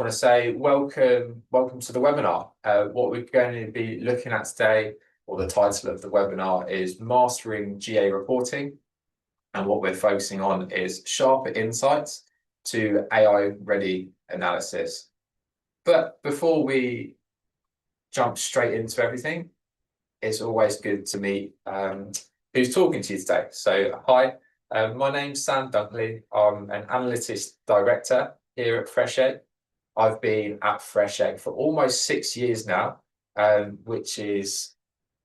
want to say welcome to the webinar. What we're going to be looking at today, or the title of the webinar, is Mastering GA Reporting. And what we're focusing on is sharper insights to AI-ready analysis. But before we jump straight into everything, it's always good to meet who's talking to you today. So hi, my name's Sam Dunkley. I'm an analytics director here at FreshEgg. I've been at FreshEgg for almost 6 years now, which is,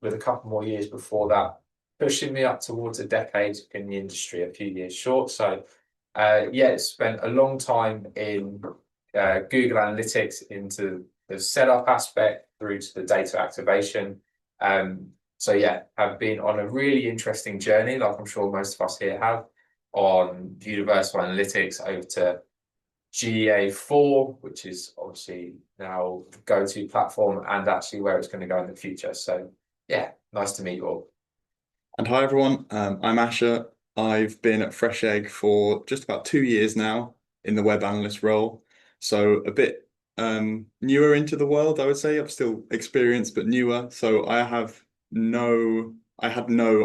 with a couple more years before that, pushing me up towards a decade in the industry, a few years short. So yeah, spent a long time in Google Analytics, into the setup aspect through to the data activation. So yeah, I've been on a really interesting journey, like I'm sure most of us here have, on Universal Analytics over to GA4, which is obviously now the go-to platform and actually where it's going to go in the future. So yeah, nice to meet you all. And hi everyone, I'm Asher. I've been at FreshEgg for just about 2 years now in the web analyst role. So a bit newer into the world, I would say. I'm still experienced, but newer. So I had no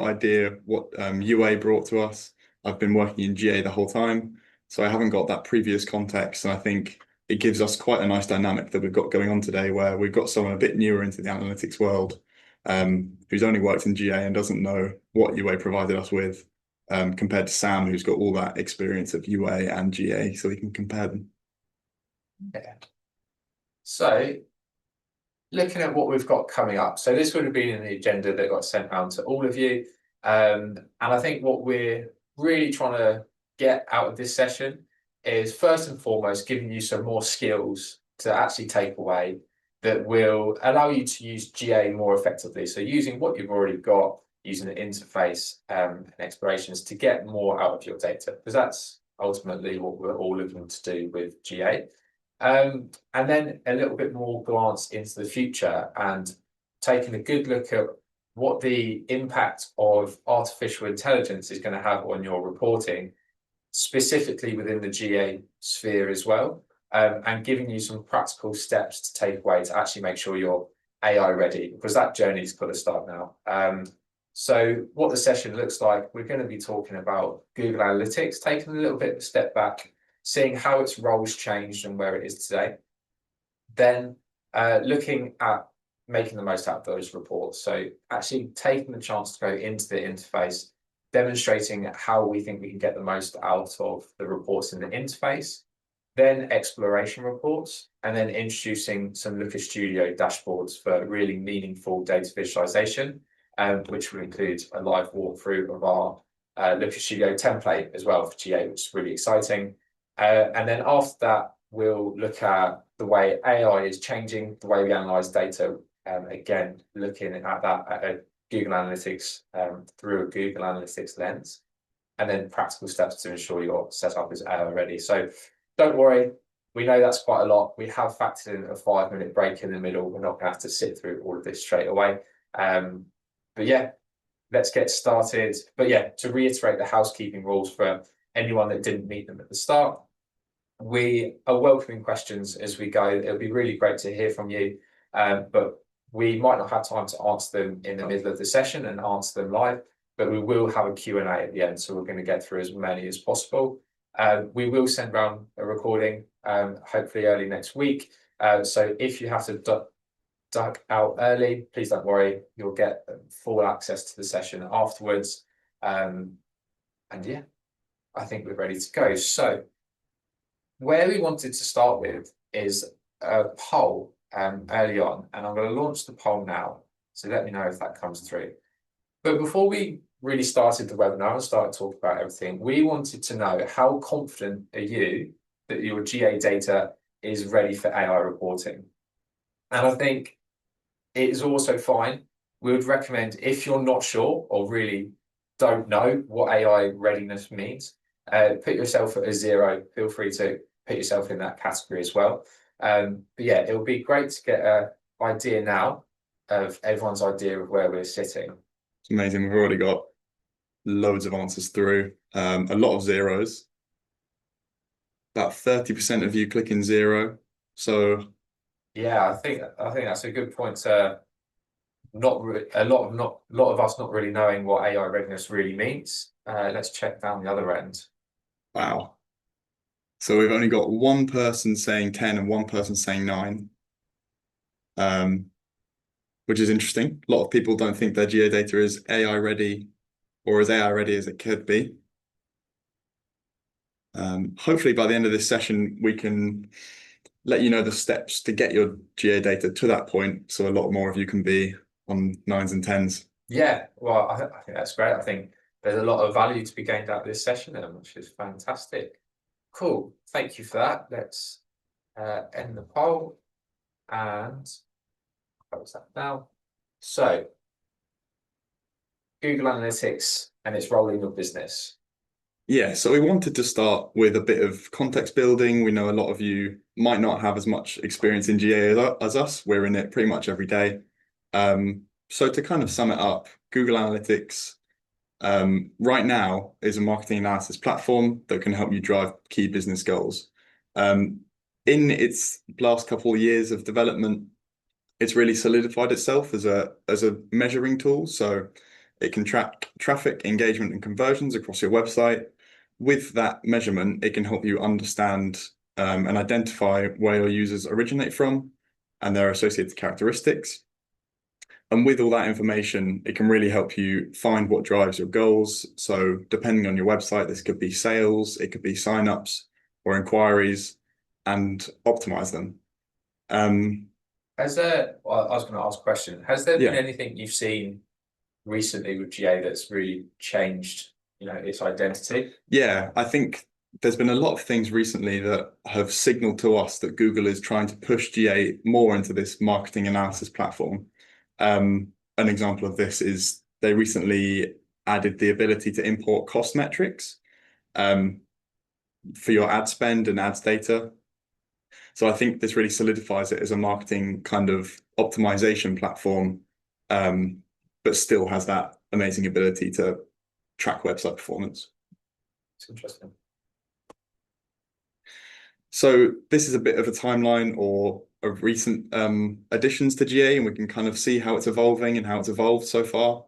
idea what UA brought to us. I've been working in GA the whole time, so I haven't got that previous context. And I think it gives us quite a nice dynamic that we've got going on today, where we've got someone a bit newer into the analytics world, who's only worked in GA and doesn't know what UA provided us with, compared to Sam, who's got all that experience of UA and GA, so we can compare them. Yeah. So looking at what we've got coming up. So this would have been in the agenda that got sent around to all of you. And I think what we're really trying to get out of this session is, first and foremost, giving you some more skills to actually take away that will allow you to use GA more effectively. So using what you've already got, using the interface and explorations to get more out of your data, because that's ultimately what we're all looking to do with GA. And then a little bit more glance into the future and taking a good look at what the impact of artificial intelligence is going to have on your reporting, specifically within the GA sphere as well, and giving you some practical steps to take away to actually make sure you're AI ready, because that journey's got to start now. So what the session looks like, we're going to be talking about Google Analytics, taking a little bit of a step back, seeing how its roles changed and where it is today. Then looking at making the most out of those reports. So actually taking the chance to go into the interface, demonstrating how we think we can get the most out of the reports in the interface, then exploration reports, and then introducing some Looker Studio dashboards for really meaningful data visualization, which will include a live walkthrough of our Looker Studio template as well for GA, which is really exciting. And then after that, we'll look at the way AI is changing the way we analyze data. Again, looking at that at Google Analytics through a Google Analytics lens, and then practical steps to ensure your setup is AI ready. So don't worry, we know that's quite a lot. We have factored in a 5-minute break in the middle. We're not going to have to sit through all of this straight away. But yeah, let's get started. But yeah, to reiterate the housekeeping rules for anyone that didn't meet them at the start, we are welcoming questions as we go. It'll be really great to hear from you, but we might not have time to answer them in the middle of the session and answer them live, but we will have a Q&A at the end, so we're going to get through as many as possible. We will send around a recording, hopefully early next week. So if you have to duck out early, please don't worry, you'll get full access to the session afterwards. And yeah, I think we're ready to go. So where we wanted to start with is a poll early on, and I'm going to launch the poll now. So let me know if that comes through. But before we really started the webinar and started talking about everything, we wanted to know, how confident are you that your GA data is ready for AI reporting? And I think it is also fine. We would recommend, if you're not sure or really don't know what AI readiness means, put yourself at a 0. Feel free to put yourself in that category as well. But yeah, it would be great to get an idea now of everyone's idea of where we're sitting. It's amazing. We've already got loads of answers through, a lot of zeros. About 30% of you clicking 0. So Yeah, I think that's a good point to a lot of us not really knowing what AI readiness really means. Let's check down the other end. wow. So we've only got one person saying 10 and one person saying 9, which is interesting. A lot of people don't think their geodata is AI ready or as AI ready as it could be. Hopefully by the end of this session, we can let you know the steps to get your geodata to that point, so a lot more of you can be on 9s and 10s. Yeah, well, I think that's great. I think there's a lot of value to be gained out of this session, which is fantastic. Cool. Thank you for that. Let's end the poll and close that now. So, Google Analytics and its role in your business. Yeah, so we wanted to start with a bit of context building. We know a lot of you might not have as much experience in GA as us. We're in it pretty much every day. So to kind of sum it up, Google Analytics right now is a marketing analysis platform that can help you drive key business goals. In its last couple of years of development, it's really solidified itself as a measuring tool. So it can track traffic, engagement, and conversions across your website. With that measurement, it can help you understand and identify where your users originate from and their associated characteristics. And with all that information, it can really help you find what drives your goals. So depending on your website, this could be sales, it could be signups or inquiries, and optimize them. Has there, well, I was going to ask a question. Has there been Yeah. anything you've seen recently with GA that's really changed, its identity? Yeah, I think there's been a lot of things recently that have signaled to us that Google is trying to push GA more into this marketing analysis platform. An example of this is they recently added the ability to import cost metrics for your ad spend and ads data. So I think this really solidifies it as a marketing kind of optimization platform, but still has that amazing ability to track website performance. It's interesting. So this is a bit of a timeline or of recent additions to GA, and we can kind of see how it's evolving and how it's evolved so far.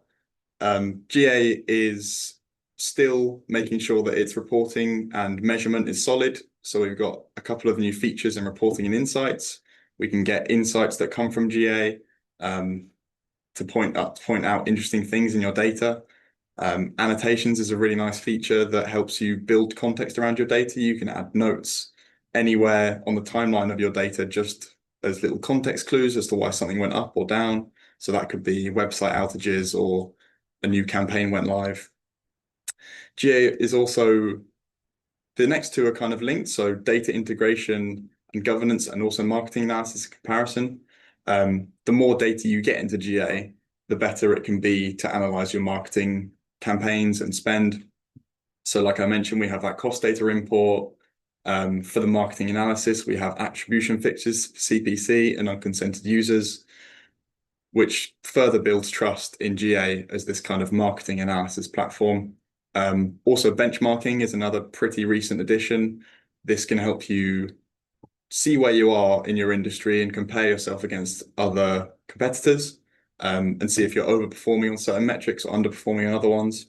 GA is still making sure that its reporting and measurement is solid. So we've got a couple of new features in reporting and insights. We can get insights that come from GA to point out interesting things in your data. Annotations is a really nice feature that helps you build context around your data. You can add notes anywhere on the timeline of your data, just as little context clues as to why something went up or down. So that could be website outages or a new campaign went live. GA is also, the next two are kind of linked. So data integration and governance, and also marketing analysis and comparison. The more data you get into GA, the better it can be to analyze your marketing campaigns and spend. So like I mentioned, we have that cost data import. For the marketing analysis, we have attribution fixes for CPC and unconsented users, which further builds trust in GA as this kind of marketing analysis platform. Also, benchmarking is another pretty recent addition. This can help you see where you are in your industry and compare yourself against other competitors, and see if you're overperforming on certain metrics or underperforming on other ones.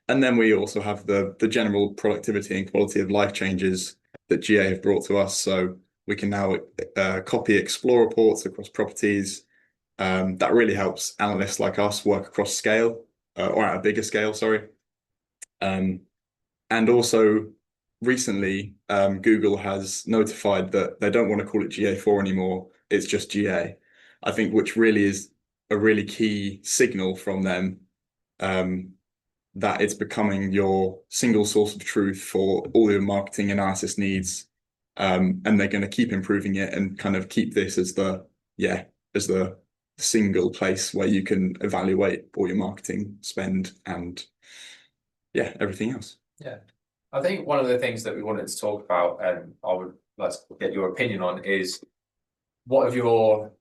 And then we also have the general productivity and quality of life changes that GA have brought to us. So we can now copy explore reports across properties. That really helps analysts like us work across scale, or at a bigger scale, sorry. And also recently, Google has notified that they don't want to call it GA4 anymore. It's just GA. I think, which really is a really key signal from them, that it's becoming your single source of truth for all your marketing analysis needs. And they're going to keep improving it and kind of keep this as the single place where you can evaluate all your marketing spend and everything else. Yeah. I think one of the things that we wanted to talk about, and I would like to get your opinion on, is what have your,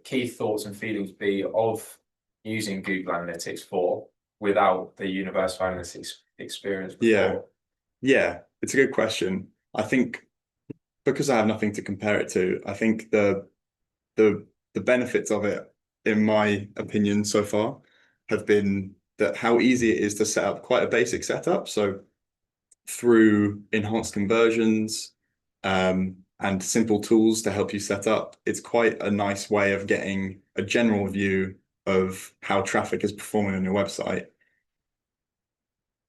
key thoughts and feelings be of using Google Analytics 4 without the Universal Analytics experience before? Yeah, it's a good question. I think because I have nothing to compare it to, I think the benefits of it, in my opinion, so far, have been that how easy it is to set up quite a basic setup. So through enhanced conversions, and simple tools to help you set up, it's quite a nice way of getting a general view of how traffic is performing on your website.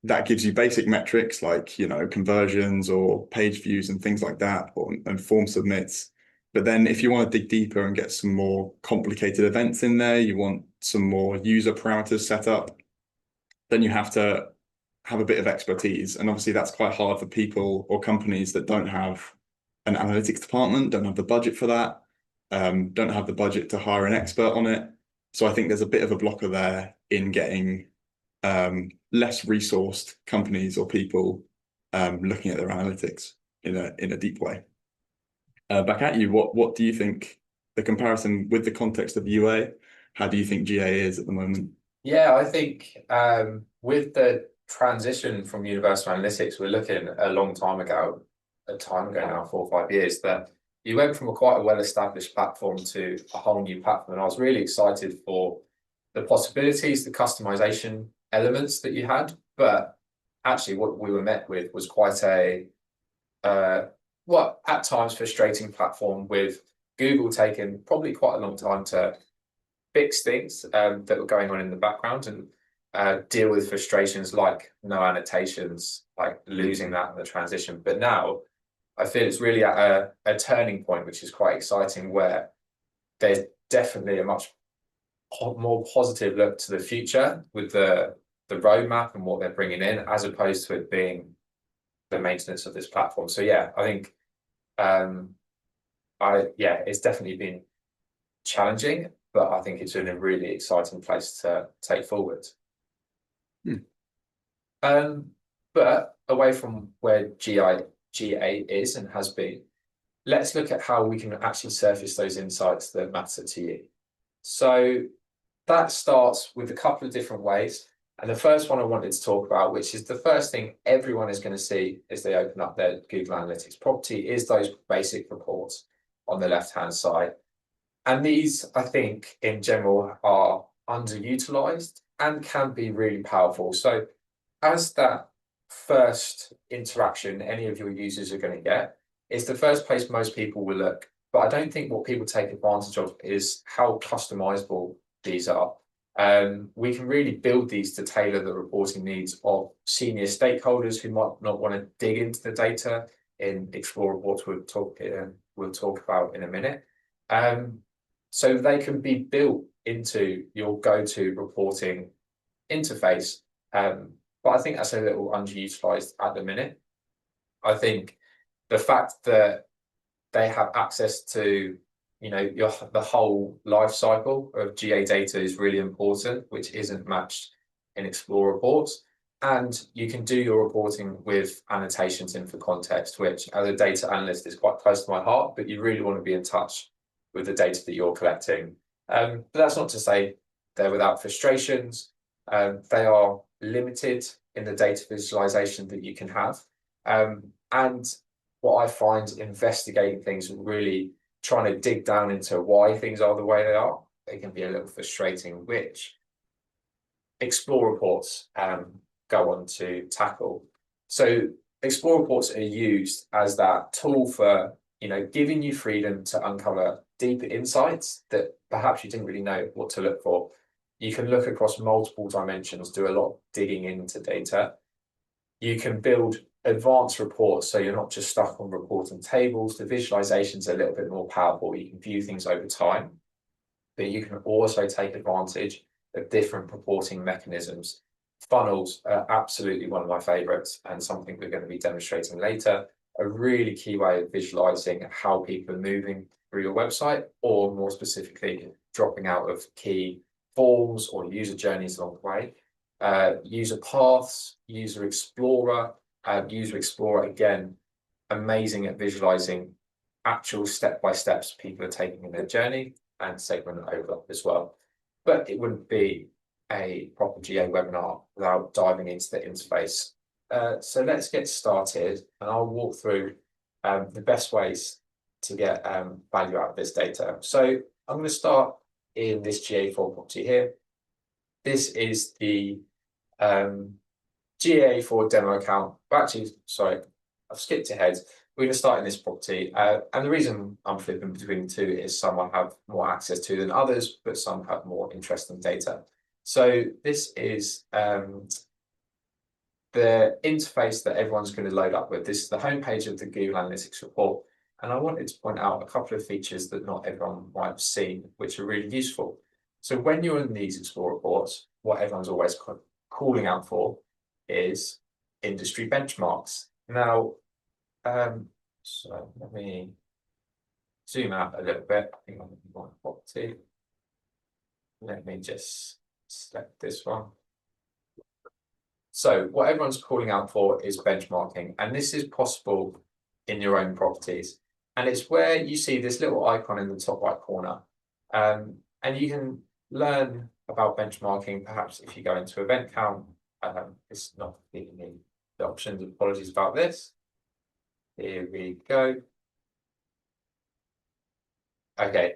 That gives you basic metrics like, conversions or page views and things like that, and form submits. But then if you want to dig deeper and get some more complicated events in there, you want some more user parameters set up, then you have to have a bit of expertise. And obviously that's quite hard for people or companies that don't have an analytics department, don't have the budget for that, don't have the budget to hire an expert on it. So I think there's a bit of a blocker there in getting less resourced companies or people looking at their analytics in a deep way. Back at you, what do you think the comparison with the context of UA? How do you think GA is at the moment? Yeah, I think with the transition from Universal Analytics, we're looking a time ago now, 4 or 5 years, that you went from quite a well-established platform to a whole new platform. And I was really excited for the possibilities, the customization elements that you had. But actually what we were met with was quite a, at times frustrating platform, with Google taking probably quite a long time to fix things that were going on in the background, and deal with frustrations like no annotations, like losing that in the transition. But now I feel it's really at a turning point, which is quite exciting, where there's definitely a much more positive look to the future with the roadmap and what they're bringing in, as opposed to it being the maintenance of this platform. So yeah, I think it's definitely been challenging, but I think it's in a really exciting place to take forward. But away from where GA is and has been, let's look at how we can actually surface those insights that matter to you. So that starts with a couple of different ways. And the first one I wanted to talk about, which is the first thing everyone is going to see as they open up their Google Analytics property, is those basic reports on the left-hand side. And these, I think, in general, are underutilized and can be really powerful. So as that first interaction any of your users are going to get, it's the first place most people will look. But I don't think what people take advantage of is how customizable these are. We can really build these to tailor the reporting needs of senior stakeholders who might not want to dig into the data in Explore Reports we'll talk about in a minute. So they can be built into your go-to reporting interface. But I think that's a little underutilized at the minute. I think the fact that they have access to, the whole life cycle of GA data is really important, which isn't matched in Explore Reports. And you can do your reporting with annotations in for context, which as a data analyst is quite close to my heart, but you really want to be in touch with the data that you're collecting. But that's not to say they're without frustrations. They are limited in the data visualization that you can have. And what I find investigating things, really trying to dig down into why things are the way they are, they can be a little frustrating, which Explore Reports go on to tackle. So Explore Reports are used as that tool for, giving you freedom to uncover deeper insights that perhaps you didn't really know what to look for. You can look across multiple dimensions, do a lot of digging into data. You can build advanced reports, so you're not just stuck on reporting tables. The visualization's a little bit more powerful. You can view things over time, but you can also take advantage of different reporting mechanisms. Funnels are absolutely one of my favorites, and something we're going to be demonstrating later. A really key way of visualizing how people are moving through your website, or more specifically, dropping out of key forms or user journeys along the way. User paths, User Explorer. User Explorer, again, amazing at visualizing actual step-by-steps people are taking in their journey, and segment overlap as well. But it wouldn't be a proper GA webinar without diving into the interface. So let's get started, and I'll walk through the best ways to get value out of this data. So I'm going to start in this GA4 property here. This is the GA4 demo account. Actually, sorry, I've skipped ahead. We're going to start in this property. And the reason I'm flipping between the two is some I have more access to than others, but some have more interesting data. So this is the interface that everyone's going to load up with. This is the homepage of the Google Analytics report. And I wanted to point out a couple of features that not everyone might have seen, which are really useful. So when you're in these Explore reports, what everyone's always calling out for is industry benchmarks. Now, so let me zoom out a little bit. I think I'm going to want property. Let me just select this one. So what everyone's calling out for is benchmarking, and this is possible in your own properties. And it's where you see this little icon in the top right corner. And you can learn about benchmarking, perhaps if you go into event count. It's not giving me the options, apologies about this. Here we go. Okay,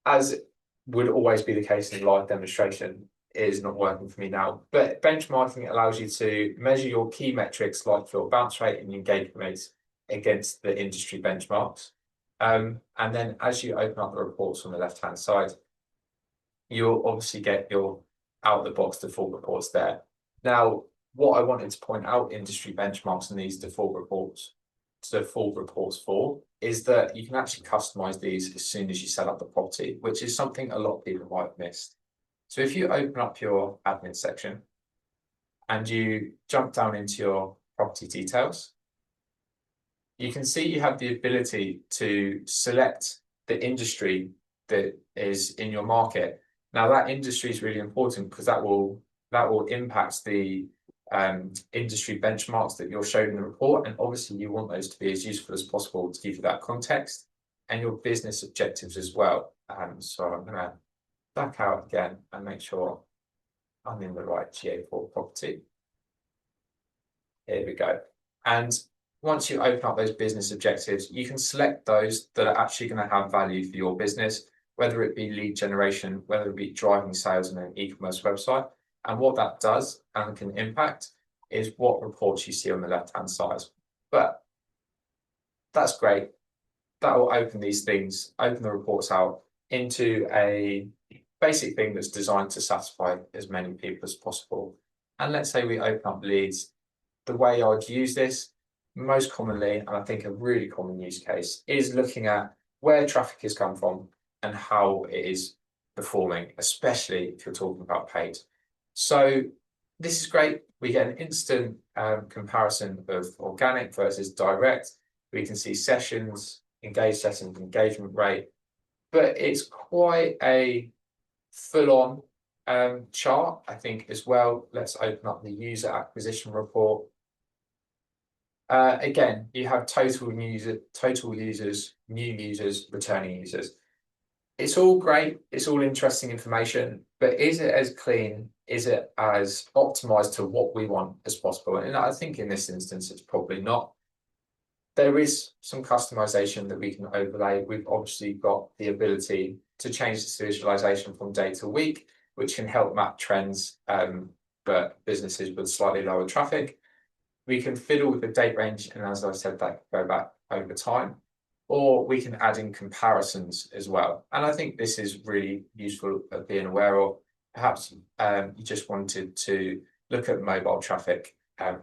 as would always be the case in live demonstration, is not working for me now, but benchmarking allows you to measure your key metrics like your bounce rate and engagement rates against the industry benchmarks. And then as you open up the reports on the left-hand side, you'll obviously get your out-of-the-box default reports there. Now, what I wanted to point out industry benchmarks and these default reports for is that you can actually customize these as soon as you set up the property, which is something a lot of people might have missed. So if you open up your admin section and you jump down into your property details, you can see you have the ability to select the industry that is in your market. Now that industry is really important because that will impact the industry benchmarks that you're shown in the report, and obviously you want those to be as useful as possible to give you that context and your business objectives as well. So I'm going to back out again and make sure I'm in the right GA4 property. Here we go. And once you open up those business objectives, you can select those that are actually going to have value for your business, whether it be lead generation, whether it be driving sales on an e-commerce website. And what that does and can impact is what reports you see on the left-hand side. But that's great. That will open these things, open the reports out into a basic thing that's designed to satisfy as many people as possible. And let's say we open up leads. The way I'd use this most commonly, and I think a really common use case, is looking at where traffic has come from and how it is performing, especially if you're talking about paid. So this is great. We get an instant comparison of organic versus direct. We can see sessions, engaged sessions, engagement rate, but it's quite a full-on chart, I think, as well. Let's open up the user acquisition report. Again, you have total users, new users, returning users. It's all great. It's all interesting information, but is it as clean? Is it as optimized to what we want as possible? And I think in this instance, it's probably not. There is some customization that we can overlay. We've obviously got the ability to change this visualization from day to week, which can help map trends, but businesses with slightly lower traffic. We can fiddle with the date range, and as I said, that can go back over time, or we can add in comparisons as well. And I think this is really useful at being aware of. Perhaps you just wanted to look at mobile traffic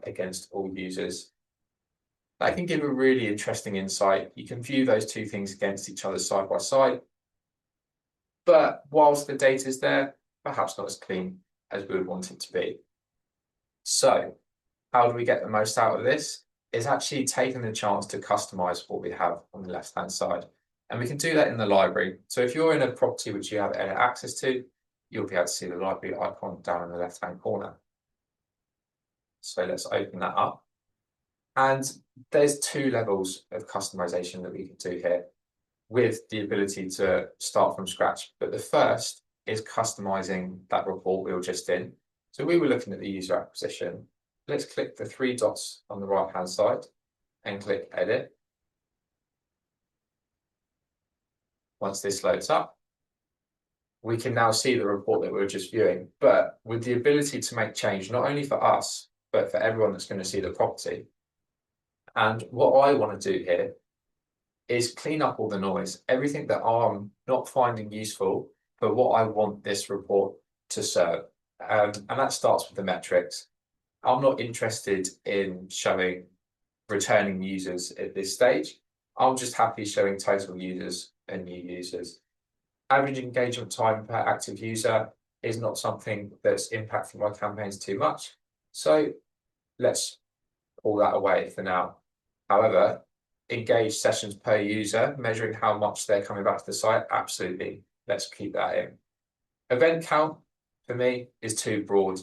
against all users. That can give a really interesting insight. You can view those two things against each other side by side. But whilst the data is there, perhaps not as clean as we would want it to be. So how do we get the most out of this? Is actually taking the chance to customize what we have on the left-hand side. And we can do that in the library. So if you're in a property which you have edit access to, you'll be able to see the library icon down in the left-hand corner. So let's open that up. And there's two levels of customization that we can do here with the ability to start from scratch. But the first is customizing that report we were just in. So we were looking at the user acquisition. Let's click the three dots on the right-hand side and click edit. Once this loads up, we can now see the report that we were just viewing, but with the ability to make change, not only for us, but for everyone that's going to see the property. And what I want to do here is clean up all the noise, everything that I'm not finding useful, but what I want this report to serve. And that starts with the metrics. I'm not interested in showing returning users at this stage. I'm just happy showing total users and new users. Average engagement time per active user is not something that's impacting my campaigns too much. So let's pull that away for now. However, engaged sessions per user, measuring how much they're coming back to the site, absolutely, let's keep that in. Event count, for me, is too broad.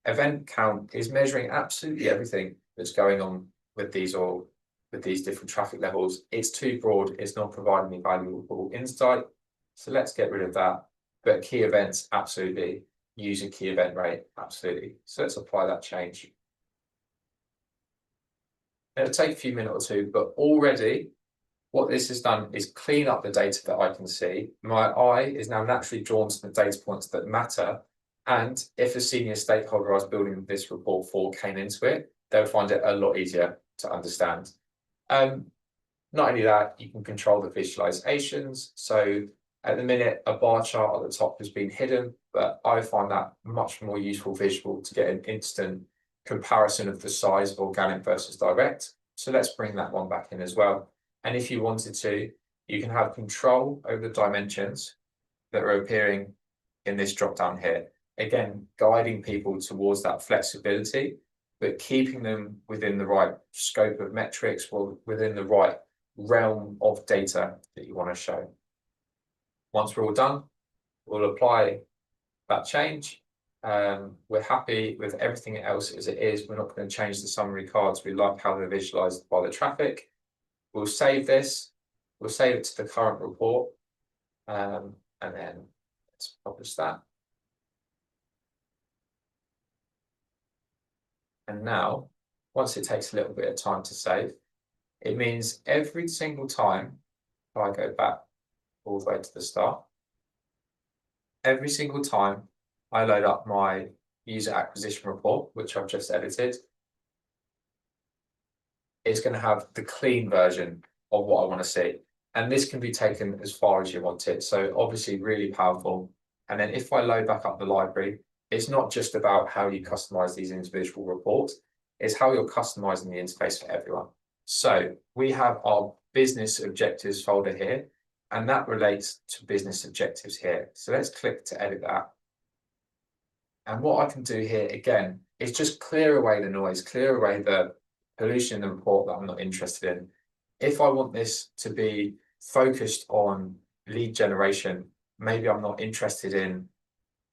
Event count is measuring absolutely everything that's going on with these different traffic levels. It's too broad, it's not providing me valuable insight. So let's get rid of that. But key events, absolutely. User key event rate, absolutely. So let's apply that change. It'll take a few minutes or two, but already what this has done is clean up the data that I can see. My eye is now naturally drawn to the data points that matter. And if a senior stakeholder I was building this report for came into it, they'll find it a lot easier to understand. Not only that, you can control the visualizations. So at the minute, a bar chart at the top has been hidden, but I find that much more useful visual to get an instant comparison of the size of organic versus direct. So let's bring that one back in as well. And if you wanted to, you can have control over the dimensions that are appearing in this drop down here. Again, guiding people towards that flexibility, but keeping them within the right scope of metrics or within the right realm of data that you want to show. Once we're all done, we'll apply that change. We're happy with everything else as it is. We're not going to change the summary cards. We like how they're visualized by the traffic. We'll save this. We'll save it to the current report. And then let's publish that. And now, once it takes a little bit of time to save, it means every single time I go back all the way to the start, every single time I load up my user acquisition report, which I've just edited, it's going to have the clean version of what I want to see. And this can be taken as far as you want it. So obviously really powerful. And then if I load back up the library, it's not just about how you customize these individual reports, it's how you're customizing the interface for everyone. So we have our business objectives folder here, and that relates to business objectives here. So let's click to edit that. And what I can do here again is just clear away the noise, clear away the pollution in the report that I'm not interested in. If I want this to be focused on lead generation, maybe I'm not interested in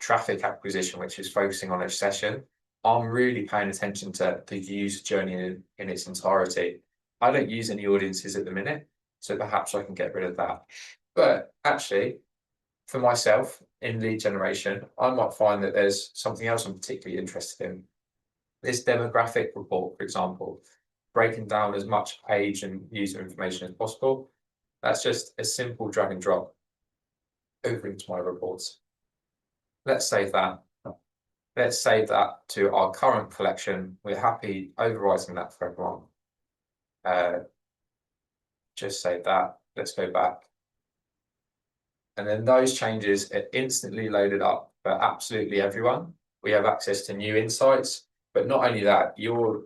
traffic acquisition, which is focusing on a session. I'm really paying attention to the user journey in its entirety. I don't use any audiences at the minute, so perhaps I can get rid of that. But actually, for myself in lead generation, I might find that there's something else I'm particularly interested in. This demographic report, for example, breaking down as much age and user information as possible. That's just a simple drag and drop over into my reports. Let's save that. Let's save that to our current collection. We're happy overwriting that for everyone. Just save that. Let's go back. And then those changes are instantly loaded up for absolutely everyone. We have access to new insights, but not only that, you're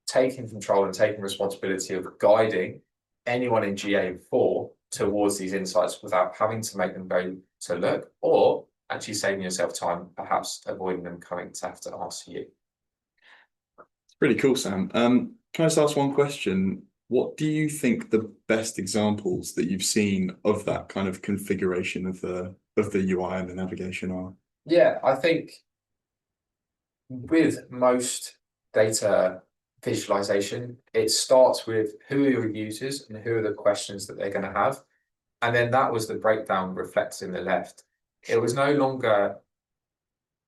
taking control and taking responsibility of guiding anyone in GA4 towards these insights without having to make them go to look, or actually saving yourself time, perhaps avoiding them coming to have to ask you. It's pretty cool, Sam. Can I just ask one question? What do you think the best examples that you've seen of that kind of configuration of the UI and the navigation are? Yeah, I think with most data visualization, it starts with who are your users and who are the questions that they're going to have. And then that was the breakdown reflected in the left. It was no longer,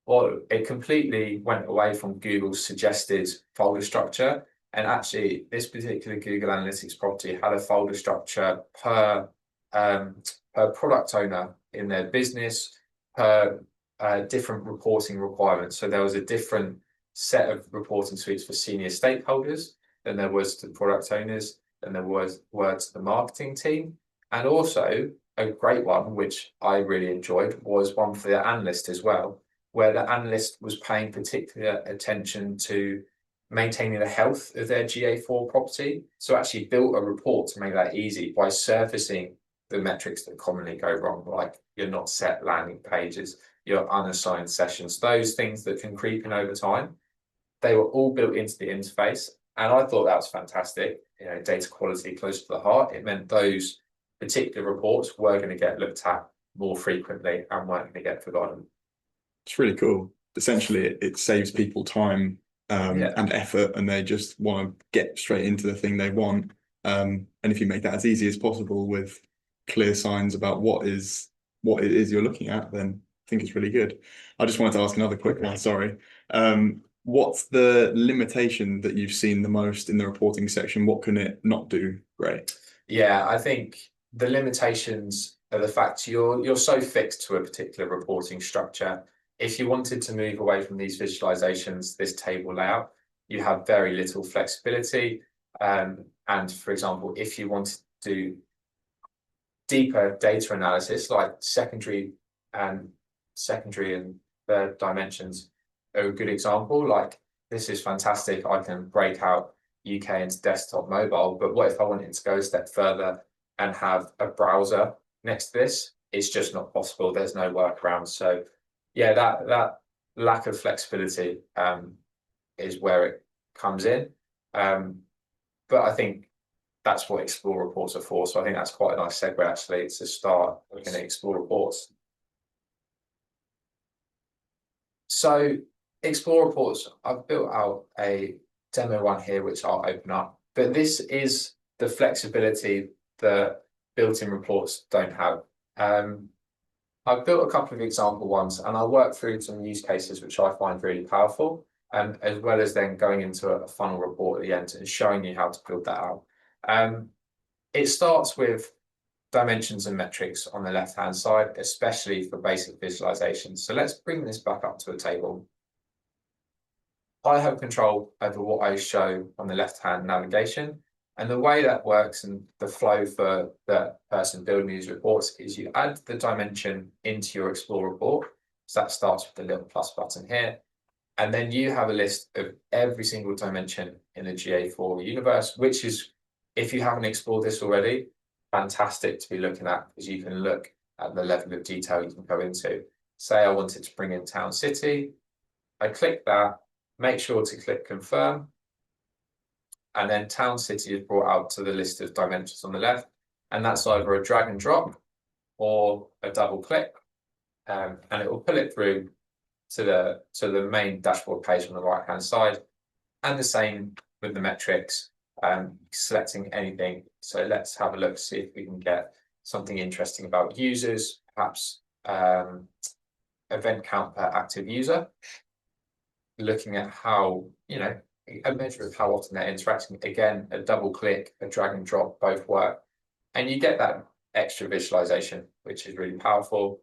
well, it completely went away from Google's suggested folder structure. And actually, this particular Google Analytics property had a folder structure per per product owner in their business, per different reporting requirements. So there was a different set of reporting suites for senior stakeholders than there was to product owners, than there was to the marketing team. And also a great one, which I really enjoyed, was one for the analyst as well, where the analyst was paying particular attention to maintaining the health of their GA4 property. So actually built a report to make that easy by surfacing the metrics that commonly go wrong, like your not set landing pages, your unassigned sessions, those things that can creep in over time. They were all built into the interface. And I thought that was fantastic. You know, data quality close to the heart. It meant those particular reports were going to get looked at more frequently and weren't going to get forgotten. It's really cool. Essentially, it saves people time and effort, and they just want to get straight into the thing they want. And if you make that as easy as possible with clear signs about what it is you're looking at, then I think it's really good. I just wanted to ask another quick one, sorry. What's the limitation that you've seen the most in the reporting section? What can it not do great? Yeah, I think the limitations are the fact you're so fixed to a particular reporting structure. If you wanted to move away from these visualizations, this table layout, you have very little flexibility. And for example, if you wanted to do deeper data analysis, like secondary and third dimensions are a good example. Like, this is fantastic. I can break out UK into desktop, mobile, but what if I wanted to go a step further and have a browser next to this? It's just not possible. There's no workaround. So yeah, that lack of flexibility is where it comes in. But I think that's what Explore reports are for. So I think that's quite a nice segue actually to start looking at Explore reports. So Explore reports, I've built out a demo one here, which I'll open up, but this is the flexibility that built-in reports don't have. I've built a couple of example ones, and I'll work through some use cases which I find really powerful, as well as then going into a funnel report at the end and showing you how to build that out. It starts with dimensions and metrics on the left-hand side, especially for basic visualizations. So let's bring this back up to a table. I have control over what I show on the left-hand navigation. And the way that works and the flow for the person building these reports is you add the dimension into your Explore report. So that starts with the little plus button here. And then you have a list of every single dimension in the GA4 universe, which is, if you haven't explored this already, fantastic to be looking at, because you can look at the level of detail you can go into. Say I wanted to bring in town city. I click that, make sure to click confirm. And then town city is brought out to the list of dimensions on the left. And that's either a drag and drop or a double click. And it will pull it through to the main dashboard page on the right hand side. And the same with the metrics, selecting anything. So let's have a look, see if we can get something interesting about users, perhaps event count per active user. Looking at how, a measure of how often they're interacting. Again, a double click, a drag and drop, both work. And you get that extra visualization, which is really powerful.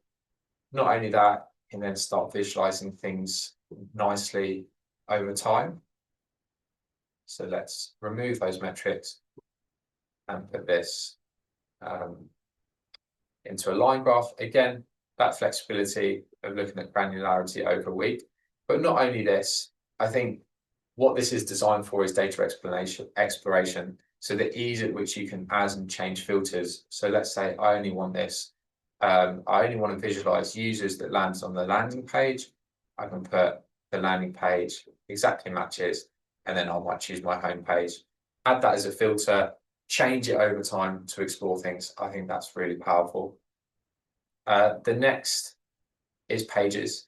Not only that, you can then start visualizing things nicely over time. So let's remove those metrics and put this into a line graph. Again, that flexibility of looking at granularity over a week. But not only this, I think what this is designed for is data exploration. So the ease at which you can add and change filters. So let's say I only want this. I only want to visualize users that lands on the landing page. I can put the landing page exactly matches, and then I might choose my home page. Add that as a filter, change it over time to explore things. I think that's really powerful. The next is pages.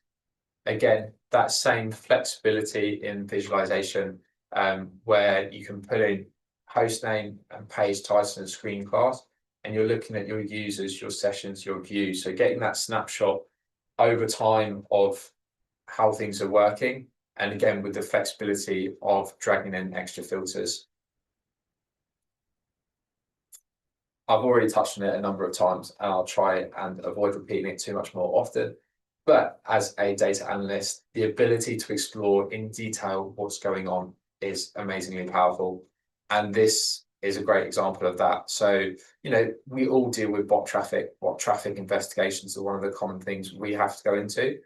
Again, that same flexibility in visualization, where you can put in host name and page title and screen class, and you're looking at your users, your sessions, your views. So getting that snapshot over time of how things are working. And again, with the flexibility of dragging in extra filters. I've already touched on it a number of times, and I'll try and avoid repeating it too much more often. But as a data analyst, the ability to explore in detail what's going on is amazingly powerful. And this is a great example of that. So, we all deal with bot traffic. Bot traffic investigations are one of the common things we have to go into.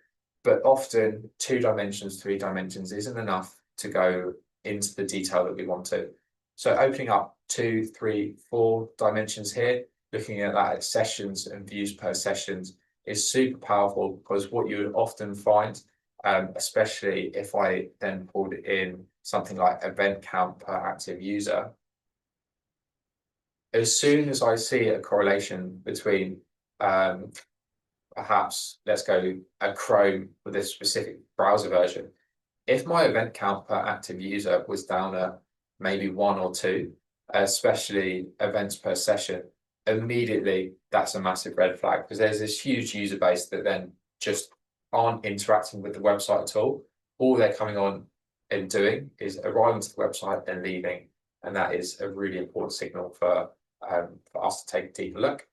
But often 2 dimensions, 3 dimensions isn't enough to go into the detail that we want to. So opening up 2, 3, 4 dimensions here, looking at that at sessions and views per sessions is super powerful, because what you would often find, especially if I then pulled in something like event count per active user, as soon as I see a correlation between perhaps let's go a Chrome with a specific browser version, if my event count per active user was down at maybe 1 or 2, especially events per session, immediately that's a massive red flag, because there's this huge user base that then just aren't interacting with the website at all. All they're coming on and doing is arriving to the website and leaving, and that is a really important signal for us to take a deeper look.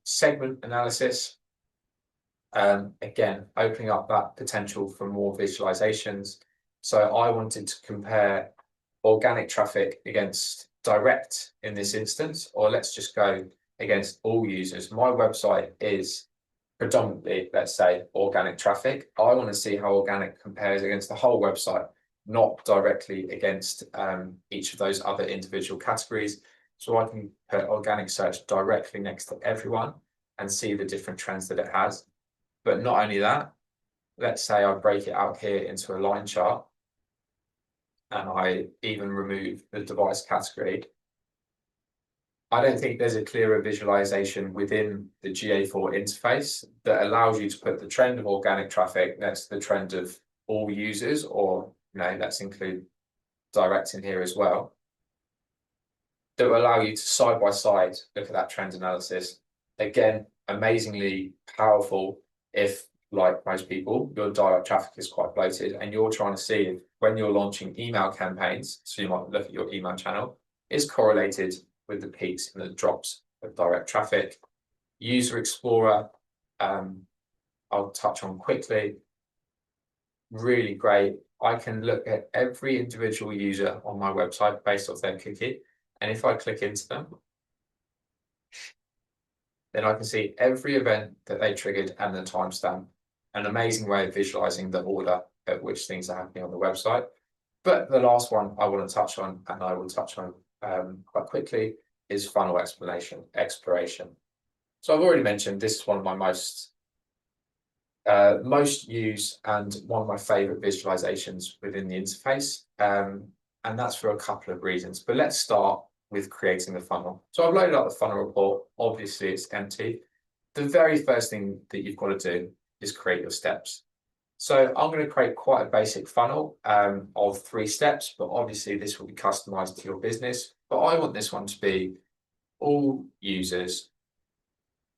Segment analysis. Again, opening up that potential for more visualizations. So I wanted to compare organic traffic against direct in this instance, or let's just go against all users. My website is predominantly, let's say, organic traffic. I want to see how organic compares against the whole website, not directly against each of those other individual categories. So I can put organic search directly next to everyone and see the different trends that it has. But not only that, let's say I break it out here into a line chart, and I even remove the device category. I don't think there's a clearer visualization within the GA4 interface that allows you to put the trend of organic traffic next to the trend of all users, or let's include direct in here as well, that will allow you to side by side look at that trend analysis. Again, amazingly powerful if, like most people, your direct traffic is quite bloated and you're trying to see if, when you're launching email campaigns, so you might look at your email channel, is correlated with the peaks and the drops of direct traffic. User Explorer, I'll touch on quickly. Really great. I can look at every individual user on my website based off their cookie. And if I click into them, then I can see every event that they triggered and the timestamp. An amazing way of visualizing the order at which things are happening on the website. But the last one I want to touch on, and I will touch on quite quickly, is funnel exploration. So I've already mentioned this is one of my most used and one of my favorite visualizations within the interface. And that's for a couple of reasons. But let's start with creating the funnel. So I've loaded up the funnel report. Obviously, it's empty. The very first thing that you've got to do is create your steps. So I'm going to create quite a basic funnel of 3 steps, but obviously this will be customized to your business. But I want this one to be all users.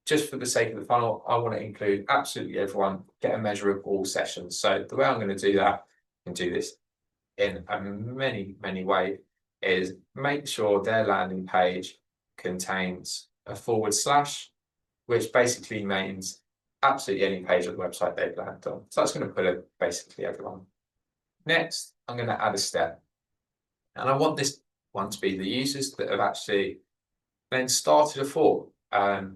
Just for the sake of the funnel, I want to include absolutely everyone, get a measure of all sessions. So the way I'm going to do that, and do this in a many ways, is make sure their landing page contains a /, which basically means absolutely any page of the website they've landed on. So that's going to put it basically everyone. Next, I'm going to add a step. And I want this one to be the users that have actually then started a form. The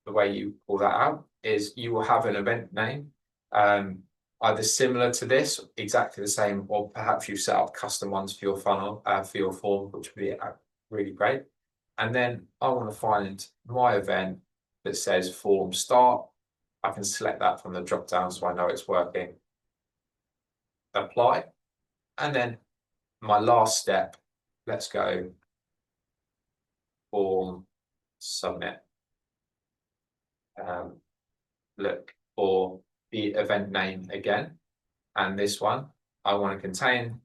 way you pull that out is you will have an event name, either similar to this, exactly the same, or perhaps you've set up custom ones for your funnel, for your form, which would be really great. And then I want to find my event that says form start. I can select that from the drop down so I know it's working. Apply. And then my last step, let's go form submit. Look for the event name again, and this one I want to contain.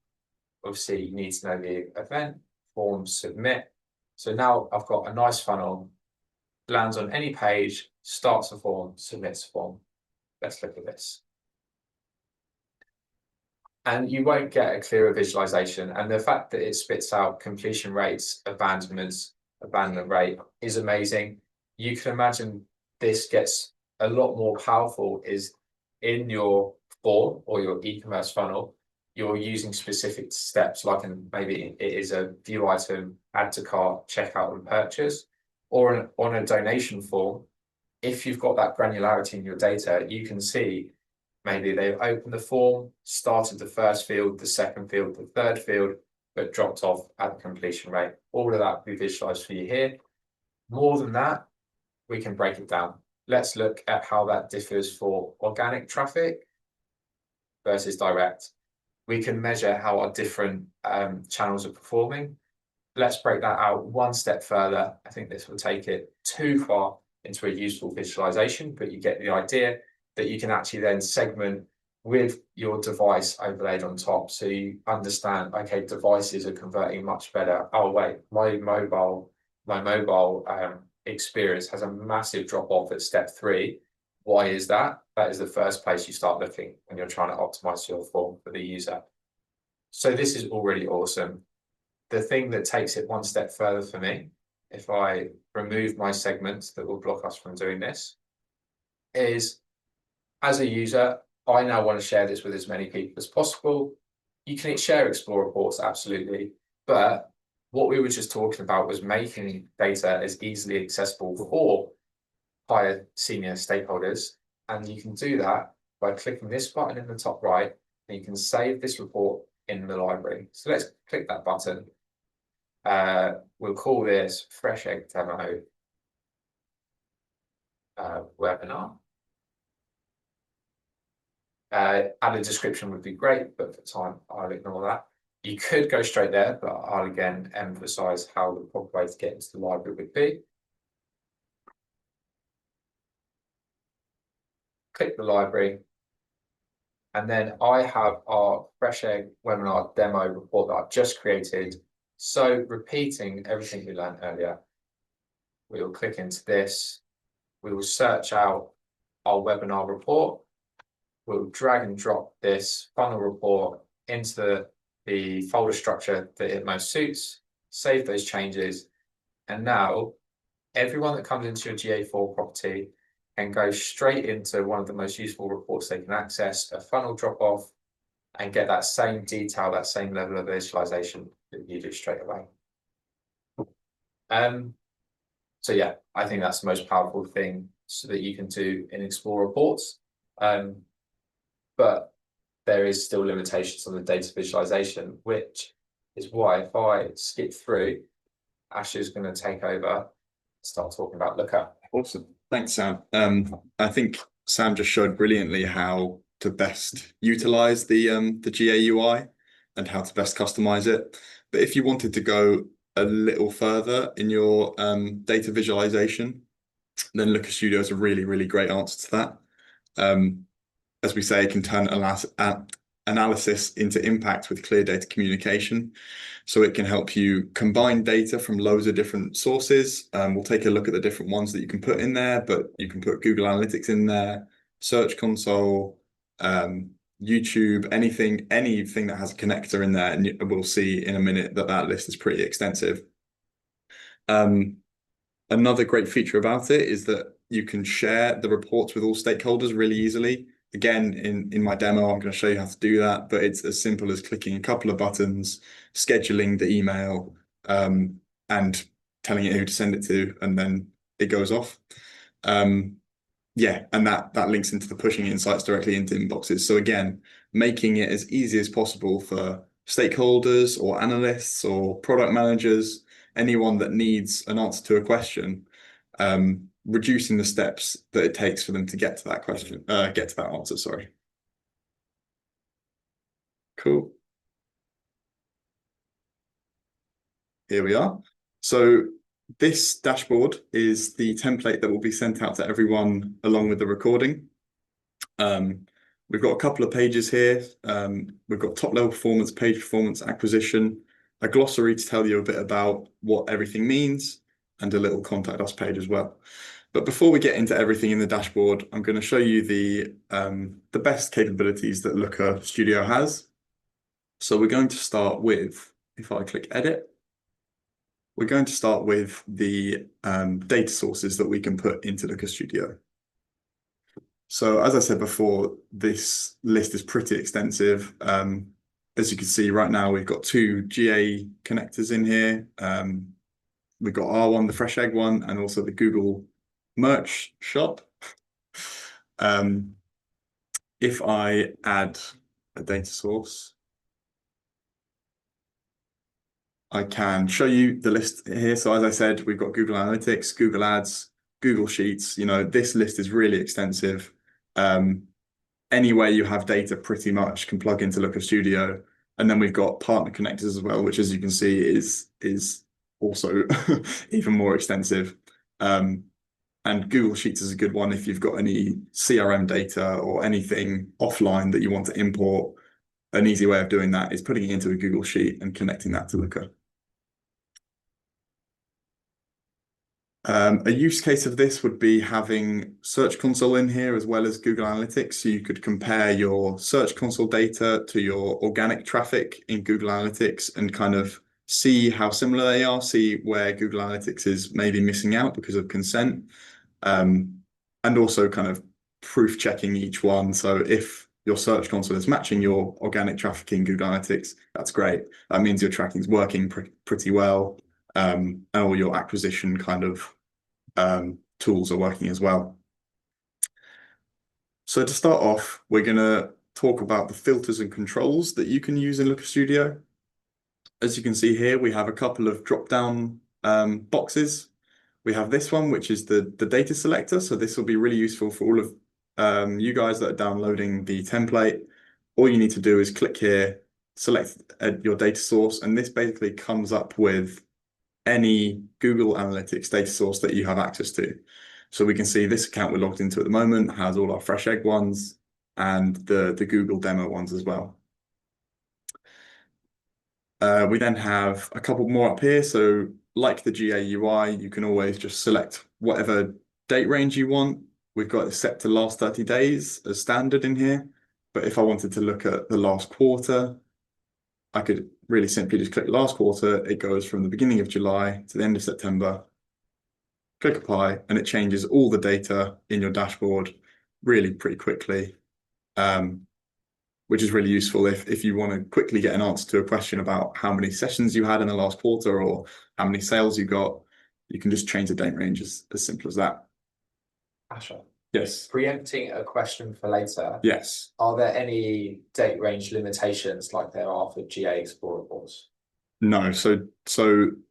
Obviously, you need to know the event, form submit. So now I've got a nice funnel, lands on any page, starts a form, submits a form. Let's look at this. and you won't get a clearer visualization. And the fact that it spits out completion rates, abandonment rate is amazing. You can imagine this gets a lot more powerful is in your form or your e-commerce funnel. You're using specific steps, like maybe it is a view item, add to cart, checkout and purchase, or on a donation form. If you've got that granularity in your data, you can see maybe they've opened the form, started the first field, the second field, the third field, but dropped off at the completion rate. All of that will be visualized for you here. More than that, we can break it down. Let's look at how that differs for organic traffic versus direct. We can measure how our different channels are performing. Let's break that out one step further. I think this will take it too far into a useful visualization, but you get the idea that you can actually then segment with your device overlaid on top. So you understand, okay, devices are converting much better. Oh, wait, my mobile experience has a massive drop off at step 3. Why is that? That is the first place you start looking when you're trying to optimize your form for the user. So this is already awesome. The thing that takes it one step further for me, if I remove my segments that will block us from doing this, is as a user, I now want to share this with as many people as possible. You can share Explore reports, absolutely. But what we were just talking about was making data as easily accessible for higher senior stakeholders. And you can do that by clicking this button in the top right, and you can save this report in the library. So let's click that button. We'll call this Fresh Egg Demo webinar. Add a description would be great, but for time, I'll ignore that. You could go straight there, but I'll again emphasize how the proper way to get into the library would be. Click the library. And then I have our Fresh Egg webinar demo report that I've just created. So repeating everything we learned earlier, we will click into this. We will search out our webinar report. We'll drag and drop this funnel report into the folder structure that it most suits, save those changes. And now everyone that comes into your GA4 property can go straight into one of the most useful reports they can access, a funnel drop off, and get that same detail, that same level of visualization that you do straight away. So yeah, I think that's the most powerful thing so that you can do in Explore reports. But there is still limitations on the data visualization, which is why if I skip through, Ash is going to take over and start talking about Looker. Awesome. Thanks, Sam. I think Sam just showed brilliantly how to best utilize the GA UI and how to best customize it. But if you wanted to go a little further in your data visualization, then Looker Studio is a really, really great answer to that. As we say, it can turn analysis into impact with clear data communication. So it can help you combine data from loads of different sources. We'll take a look at the different ones that you can put in there, but you can put Google Analytics in there, Search Console, YouTube, anything that has a connector in there, and we'll see in a minute that that list is pretty extensive. Another great feature about it is that you can share the reports with all stakeholders really easily. Again, in my demo, I'm going to show you how to do that, but it's as simple as clicking a couple of buttons, scheduling the email, and telling it who to send it to, and then it goes off. Yeah, and that links into the pushing insights directly into inboxes. So again, making it as easy as possible for stakeholders or analysts or product managers, anyone that needs an answer to a question, reducing the steps that it takes for them to get to that question, get to that answer, sorry. Cool. Here we are. So this dashboard is the template that will be sent out to everyone along with the recording. We've got a couple of pages here. We've got top level performance, page performance, acquisition, a glossary to tell you a bit about what everything means, and a little contact us page as well. But before we get into everything in the dashboard, I'm going to show you the best capabilities that Looker Studio has. So we're going to start with, if I click edit, we're going to start with the data sources that we can put into Looker Studio. So as I said before, this list is pretty extensive. As you can see right now, we've got two GA connectors in here. We've got R1, the Fresh Egg one, and also the Google merch shop. If I add a data source, I can show you the list here. So as I said, we've got Google Analytics, Google Ads, Google Sheets. You know, this list is really extensive. Anywhere you have data pretty much can plug into Looker Studio. And then we've got partner connectors as well, which as you can see is also even more extensive. And Google Sheets is a good one if you've got any CRM data or anything offline that you want to import. An easy way of doing that is putting it into a Google Sheet and connecting that to Looker. A use case of this would be having Search Console in here as well as Google Analytics. So you could compare your Search Console data to your organic traffic in Google Analytics and kind of see how similar they are, see where Google Analytics is maybe missing out because of consent. And also kind of proof checking each one. So if your Search Console is matching your organic traffic in Google Analytics, that's great. That means your tracking is working pretty well. And all your acquisition kind of tools are working as well. So to start off, we're going to talk about the filters and controls that you can use in Looker Studio. As you can see here, we have a couple of drop-down boxes. We have this one, which is the data selector. So this will be really useful for all of you guys that are downloading the template. All you need to do is click here, select your data source, and this basically comes up with any Google Analytics data source that you have access to. So we can see this account we're logged into at the moment has all our Fresh Egg ones and the Google demo ones as well. We then have a couple more up here. So like the GA UI, you can always just select whatever date range you want. We've got it set to last 30 days as standard in here. But if I wanted to look at the last quarter, I could really simply just click last quarter. It goes from the beginning of July to the end of September. Click apply, and it changes all the data in your dashboard really pretty quickly, which is really useful if you want to quickly get an answer to a question about how many sessions you had in the last quarter or how many sales you got. You can just change the date range as simple as that. Asher, Yes. preempting a question for later. Yes. Are there any date range limitations like there are for GA explorables? No. So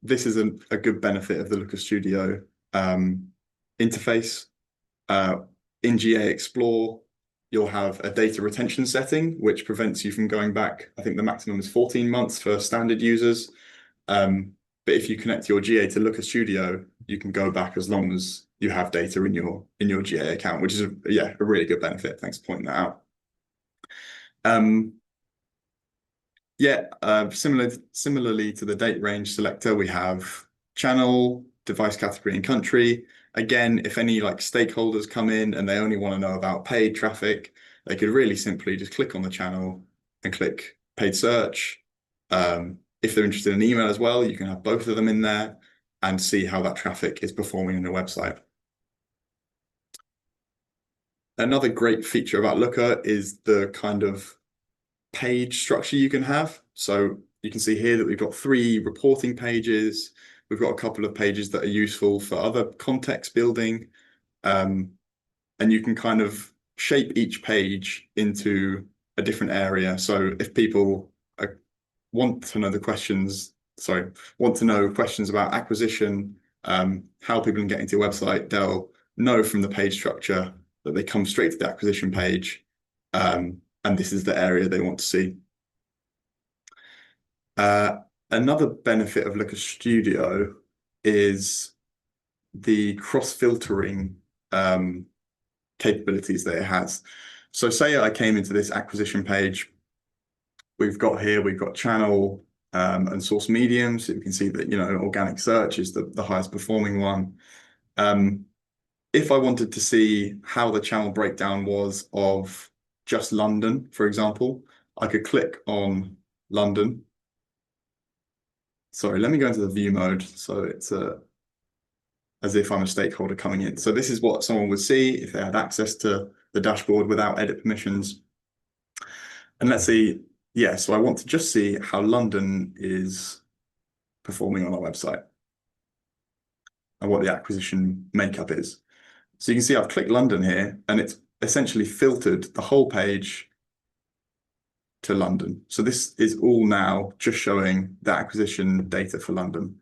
this is a good benefit of the Looker Studio interface. In GA Explore, you'll have a data retention setting, which prevents you from going back. I think the maximum is 14 months for standard users. But if you connect your GA to Looker Studio, you can go back as long as you have data in your GA account, which is a really good benefit. Thanks for pointing that out. Similarly to the date range selector, we have channel, device category, and country. Again, if any like stakeholders come in and they only want to know about paid traffic, they could really simply just click on the channel and click paid search. If they're interested in email as well, you can have both of them in there and see how that traffic is performing on your website. Another great feature about Looker is the kind of page structure you can have. So you can see here that we've got 3 reporting pages. We've got a couple of pages that are useful for other context building. And you can kind of shape each page into a different area. So if people want to know questions about acquisition, how people can get into your website, they'll know from the page structure that they come straight to the acquisition page. And this is the area they want to see. Another benefit of Looker Studio is the cross-filtering capabilities that it has. So say I came into this acquisition page. We've got channel and source medium. So you can see that, organic search is the highest performing one. If I wanted to see how the channel breakdown was of just London, for example, I could click on London. Sorry, let me go into the view mode. So it's as if I'm a stakeholder coming in. So this is what someone would see if they had access to the dashboard without edit permissions. And let's see, yeah, so I want to just see how London is performing on our website and what the acquisition makeup is. So you can see I've clicked London here and it's essentially filtered the whole page to London. So this is all now just showing the acquisition data for London.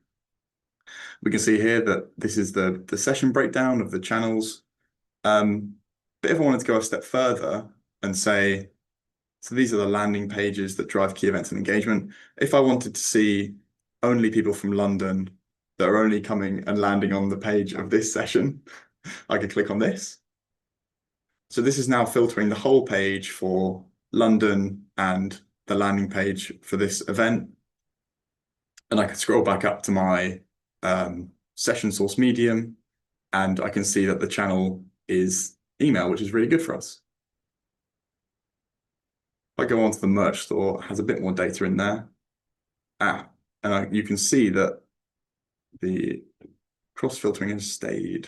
We can see here that this is the session breakdown of the channels. But if I wanted to go a step further and say, so these are the landing pages that drive key events and engagement. If I wanted to see only people from London that are only coming and landing on the page of this session, I could click on this. So this is now filtering the whole page for London and the landing page for this event. And I can scroll back up to my session source medium, and I can see that the channel is email, which is really good for us. If I go onto the merch store, it has a bit more data in there. And you can see that the cross-filtering has stayed.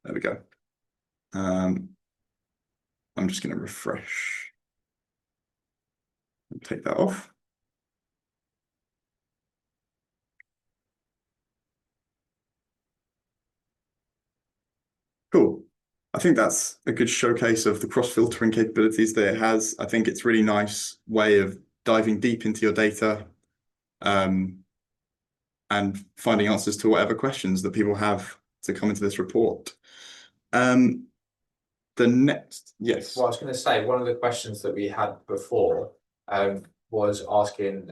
There we go. I'm just going to refresh and take that off. Cool. I think that's a good showcase of the cross-filtering capabilities that it has. I think it's a really nice way of diving deep into your data and finding answers to whatever questions that people have to come into this report. The next, yes. Well, I was going to say, one of the questions that we had before was asking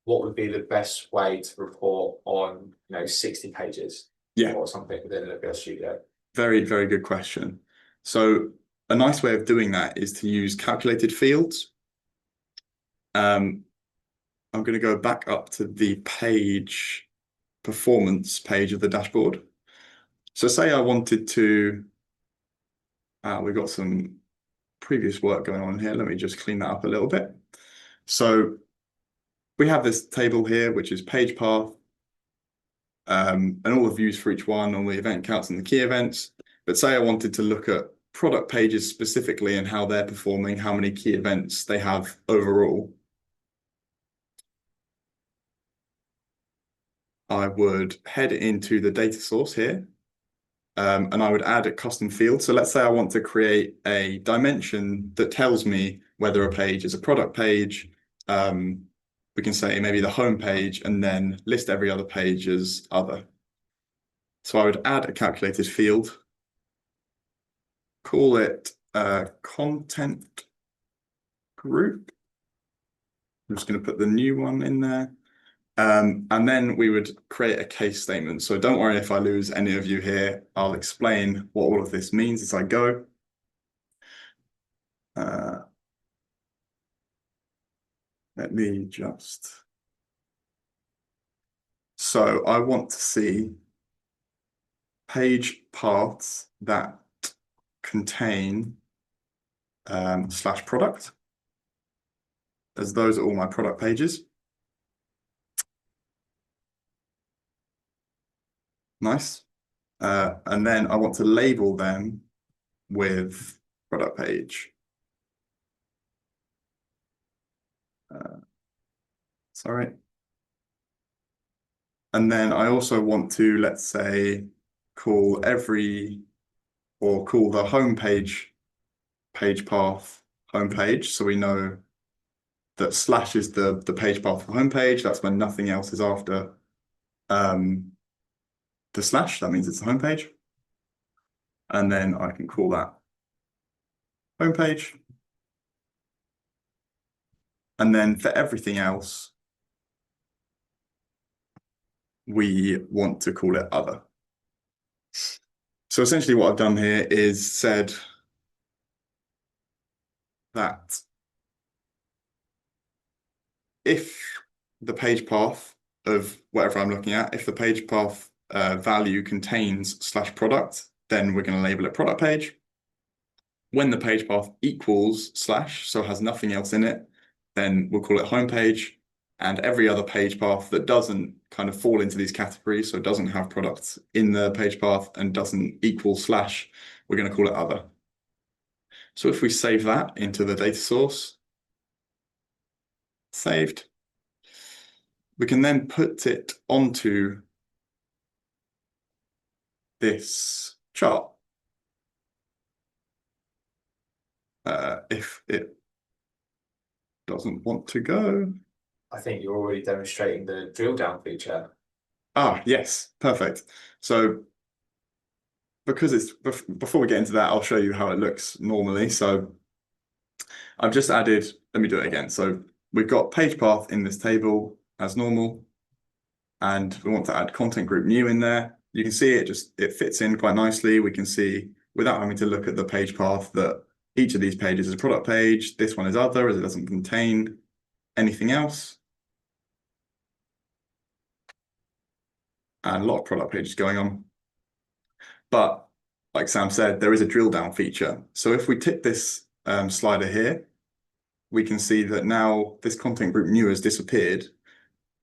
what would be the best way to report on, 60 pages or something within WPS Studio. Very, very good question. So a nice way of doing that is to use calculated fields. I'm going to go back up to the page performance page of the dashboard. So say I wanted to, we've got some previous work going on here. Let me just clean that up a little bit. So we have this table here, which is page path, and all the views for each one, all the event counts and the key events. But say I wanted to look at product pages specifically and how they're performing, how many key events they have overall. I would head into the data source here, and I would add a custom field. So let's say I want to create a dimension that tells me whether a page is a product page. We can say maybe the home page and then list every other page as other. So I would add a calculated field, call it content group. I'm just going to put the new one in there. And then we would create a case statement. So don't worry if I lose any of you here. I'll explain what all of this means as I go. Let me just. So I want to see page paths that contain slash product, as those are all my product pages. Nice. And then I want to label them with product page. Sorry. And then I also want to, let's say, call the home page path homepage. So we know that slash is the page path for homepage. That's when nothing else is after the slash. That means it's the homepage. And then I can call that homepage. And then for everything else, we want to call it other. So essentially what I've done here is said that if the page path of whatever I'm looking at, if the page path value contains slash product, then we're going to label it product page. When the page path equals slash, so has nothing else in it, then we'll call it homepage. And every other page path that doesn't kind of fall into these categories, so doesn't have products in the page path and doesn't equal slash, we're going to call it other. So if we save that into the data source, saved, we can then put it onto this chart. If it doesn't want to go. I think you're already demonstrating the drill down feature. Ah, yes, perfect. So because it's before we get into that, I'll show you how it looks normally. So I've just added, let me do it again. So we've got page path in this table as normal, and we want to add content group new in there. You can see it fits in quite nicely. We can see without having to look at the page path that each of these pages is a product page. This one is other as it doesn't contain anything else. And a lot of product pages going on. But like Sam said, there is a drill down feature. So if we tick this slider here, we can see that now this content group new has disappeared.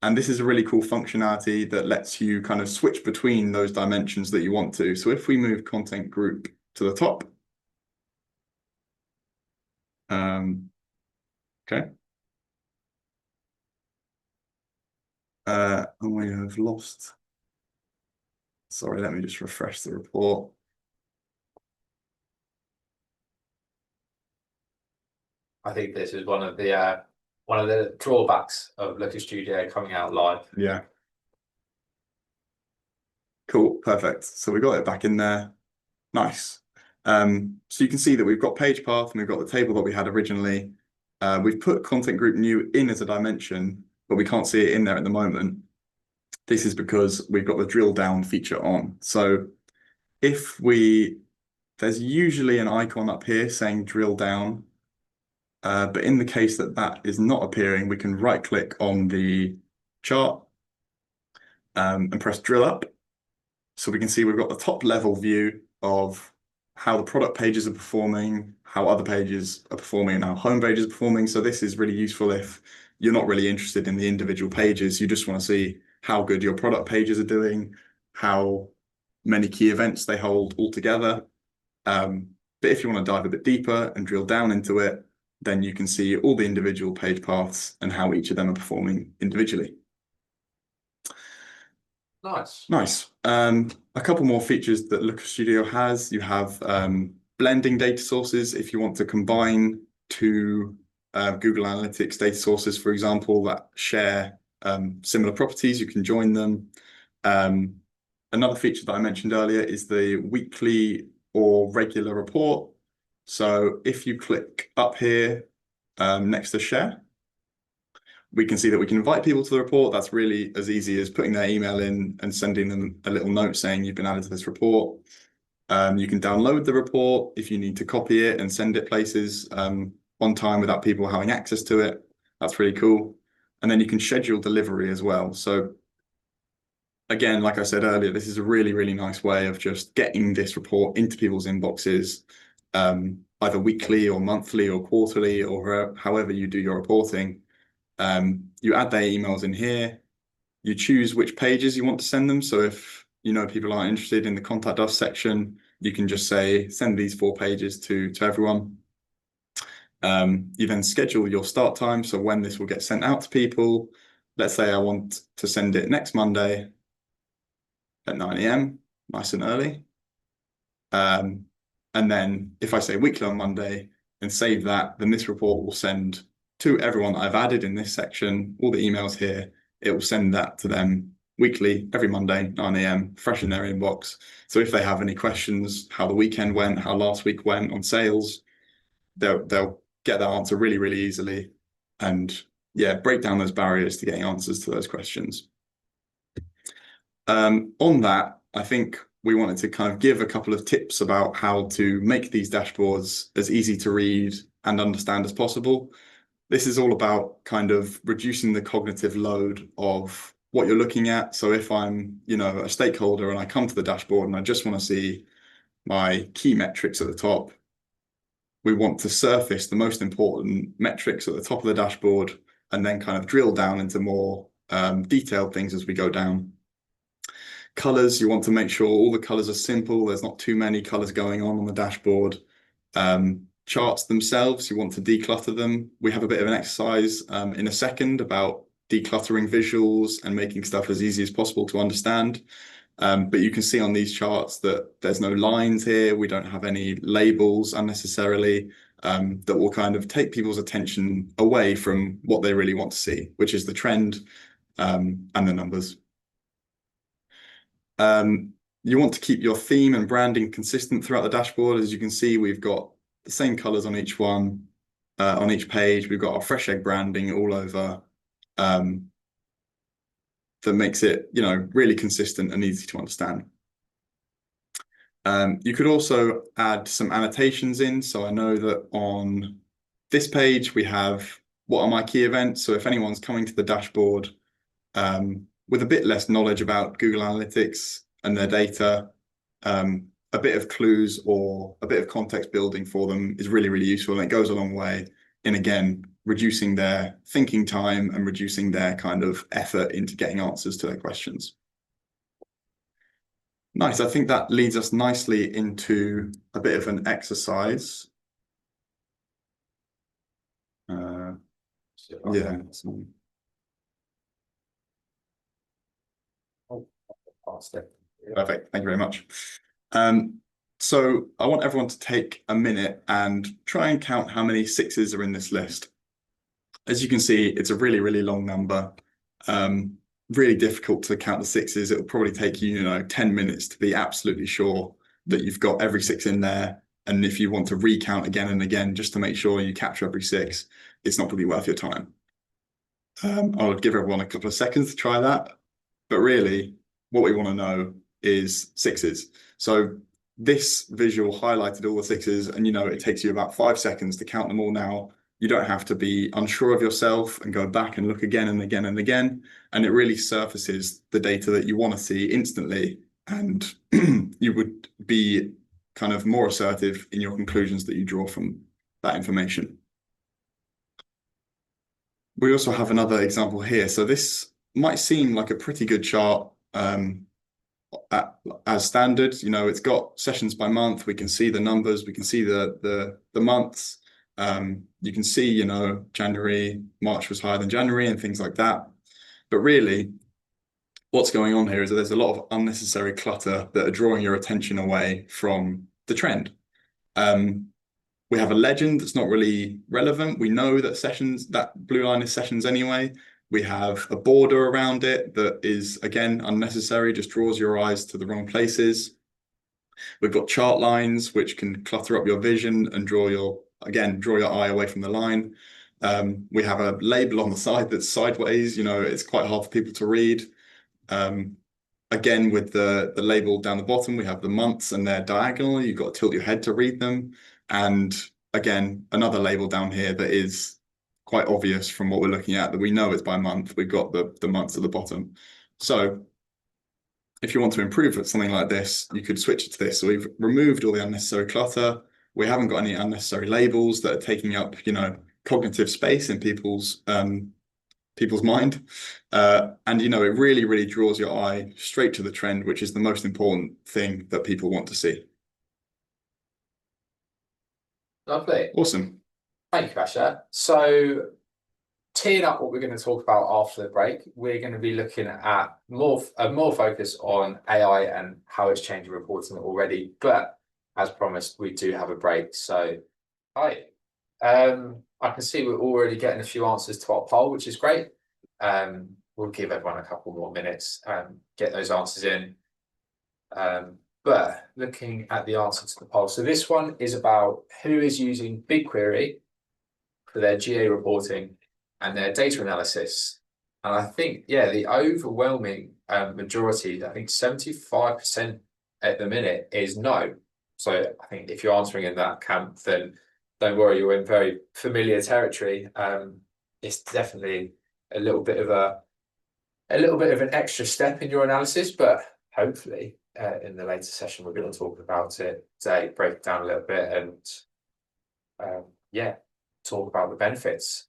And this is a really cool functionality that lets you kind of switch between those dimensions that you want to. So if we move content group to the top, okay. And we have lost. Sorry, let me just refresh the report. I think this is one of the drawbacks of Looker Studio coming out live. Yeah. Cool, perfect. So we got it back in there. Nice. So you can see that we've got page path and we've got the table that we had originally. We've put content group new in as a dimension, but we can't see it in there at the moment. This is because we've got the drill down feature on. So there's usually an icon up here saying drill down. But in the case that that is not appearing, we can right click on the chart and press drill up. So we can see we've got the top level view of how the product pages are performing, how other pages are performing, and how home pages are performing. So this is really useful if you're not really interested in the individual pages. You just want to see how good your product pages are doing, how many key events they hold all together. But if you want to dive a bit deeper and drill down into it, then you can see all the individual page paths and how each of them are performing individually. Nice. Nice. A couple more features that Looker Studio has. You have blending data sources. If you want to combine two Google Analytics data sources, for example, that share similar properties, you can join them. Another feature that I mentioned earlier is the weekly or regular report. So if you click up here next to share, we can see that we can invite people to the report. That's really as easy as putting their email in and sending them a little note saying you've been added to this report. You can download the report if you need to copy it and send it places on time without people having access to it. That's really cool. And then you can schedule delivery as well. So again, like I said earlier, this is a really, really nice way of just getting this report into people's inboxes, either weekly or monthly or quarterly or however you do your reporting. You add their emails in here, you choose which pages you want to send them. So if you know people aren't interested in the contact us section, you can just say, send these 4 pages to everyone. You then schedule your start time. So when this will get sent out to people, let's say I want to send it next Monday at 9 AM, nice and early. And then if I say weekly on Monday and save that, then this report will send to everyone that I've added in this section, all the emails here. It will send that to them weekly, every Monday, 9 AM, fresh in their inbox. So if they have any questions, how the weekend went, how last week went on sales, they'll get that answer really, really easily. And yeah, break down those barriers to getting answers to those questions. On that, I think we wanted to kind of give a couple of tips about how to make these dashboards as easy to read and understand as possible. This is all about kind of reducing the cognitive load of what you're looking at. So if I'm, a stakeholder and I come to the dashboard and I just want to see my key metrics at the top, we want to surface the most important metrics at the top of the dashboard and then kind of drill down into more detailed things as we go down. Colors, you want to make sure all the colors are simple. There's not too many colors going on the dashboard. Charts themselves, you want to declutter them. We have a bit of an exercise in a second about decluttering visuals and making stuff as easy as possible to understand. But you can see on these charts that there's no lines here. We don't have any labels unnecessarily that will kind of take people's attention away from what they really want to see, which is the trend and the numbers. You want to keep your theme and branding consistent throughout the dashboard. As you can see, we've got the same colors on each one, on each page. We've got our Fresh Egg branding all over. That makes it, really consistent and easy to understand. You could also add some annotations in. So I know that on this page, we have what are my key events. So if anyone's coming to the dashboard with a bit less knowledge about Google Analytics and their data, a bit of clues or a bit of context building for them is really, really useful. And it goes a long way in, again, reducing their thinking time and reducing their kind of effort into getting answers to their questions. Nice. I think that leads us nicely into a bit of an exercise. Yeah. Perfect. Thank you very much. So I want everyone to take a minute and try and count how many 6s are in this list. As you can see, it's a really, really long number. Really difficult to count the 6s. It'll probably take you, 10 minutes to be absolutely sure that you've got every 6 in there. And if you want to recount again and again, just to make sure you capture every 6, it's not really worth your time. I'll give everyone a couple of seconds to try that. But really, what we want to know is 6s. So this visual highlighted all the 6s, and it takes you about 5 seconds to count them all now. You don't have to be unsure of yourself and go back and look again and again and again. And it really surfaces the data that you want to see instantly. And you would be kind of more assertive in your conclusions that you draw from that information. We also have another example here. So this might seem like a pretty good chart as standard. It's got sessions by month. We can see the numbers. We can see the months. You can see, January, March was higher than January and things like that. But really, what's going on here is that there's a lot of unnecessary clutter that are drawing your attention away from the trend. We have a legend that's not really relevant. We know that that blue line is sessions anyway. We have a border around it that is, again, unnecessary, just draws your eyes to the wrong places. We've got chart lines, which can clutter up your vision and draw your eye away from the line. We have a label on the side that's sideways. It's quite hard for people to read. Again, with the label down the bottom, we have the months and they're diagonal. You've got to tilt your head to read them. And again, another label down here that is quite obvious from what we're looking at, that we know it's by month. We've got the months at the bottom. So if you want to improve something like this, you could switch it to this. So we've removed all the unnecessary clutter. We haven't got any unnecessary labels that are taking up, cognitive space in people's mind. And, it really, really draws your eye straight to the trend, which is the most important thing that people want to see. Lovely. Awesome. Thank you, Asher. So teeing up what we're going to talk about after the break, we're going to be looking at more focus on AI and how it's changing reporting already. But as promised, we do have a break. So, hi. I can see we're already getting a few answers to our poll, which is great. We'll give everyone a couple more minutes and get those answers in. But looking at the answer to the poll, so this one is about who is using BigQuery for their GA reporting and their data analysis. And I think, the overwhelming majority, I think 75% at the minute is no. So I think if you're answering in that camp, then don't worry, you're in very familiar territory. It's definitely a little bit of an extra step in your analysis, but hopefully in the later session we're going to talk about it today, break it down a little bit, and yeah, talk about the benefits.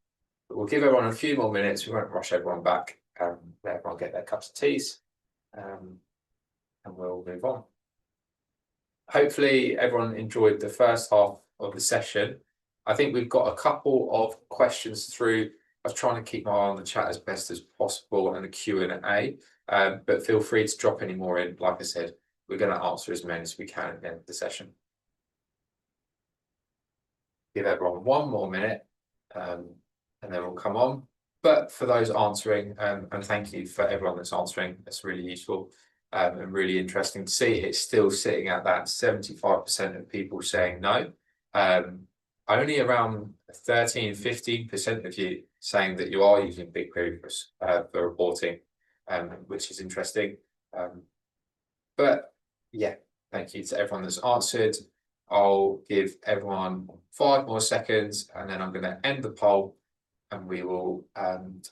But we'll give everyone a few more minutes. We won't rush everyone back. Let everyone get their cups of teas, and we'll move on. Hopefully everyone enjoyed the first half of the session. I think we've got a couple of questions through. I was trying to keep my eye on the chat as best as possible and the Q&A, but feel free to drop any more in. Like I said, we're going to answer as many as we can at the end of the session. Give everyone one more minute, and then we'll come on. But for those answering, and thank you for everyone that's answering, that's really useful. And really interesting to see it's still sitting at that 75% of people saying no. Only around 13–15% of you saying that you are using BigQuery for reporting, which is interesting. But yeah, thank you to everyone that's answered. I'll give everyone 5 more seconds and then I'm going to end the poll and we will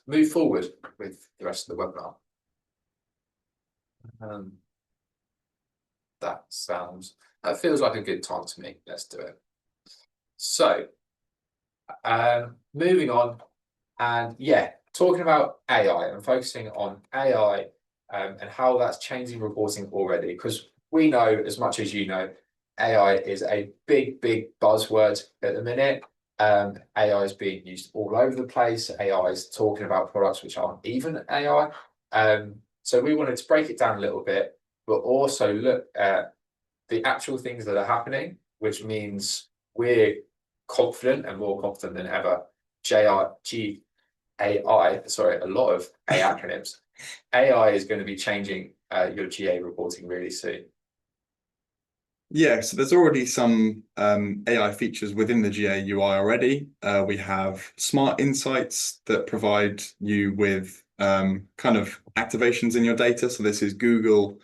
move forward with the rest of the webinar. That feels like a good time to me. Let's do it. So, moving on, and yeah, talking about AI and focusing on AI and how that's changing reporting already, because we know as much as you know, AI is a big buzzword at the minute. AI is being used all over the place. AI is talking about products which aren't even AI. So we wanted to break it down a little bit, but also look at the actual things that are happening, which means we're confident and more confident than ever. AI, sorry, a lot of A acronyms. AI is going to be changing your GA reporting really soon. Yeah, so there's already some AI features within the GA UI already. We have smart insights that provide you with kind of activations in your data. So this is Google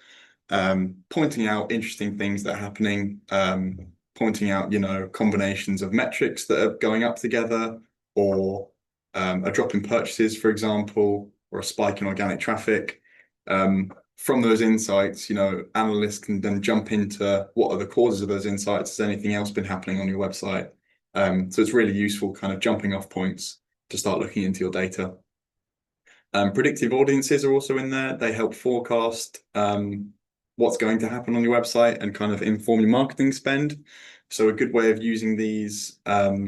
pointing out interesting things that are happening, pointing out, combinations of metrics that are going up together, or a drop in purchases, for example, or a spike in organic traffic. From those insights, analysts can then jump into what are the causes of those insights. Has anything else been happening on your website? So it's really useful kind of jumping off points to start looking into your data. Predictive audiences are also in there. They help forecast what's going to happen on your website and kind of inform your marketing spend. So a good way of using these, so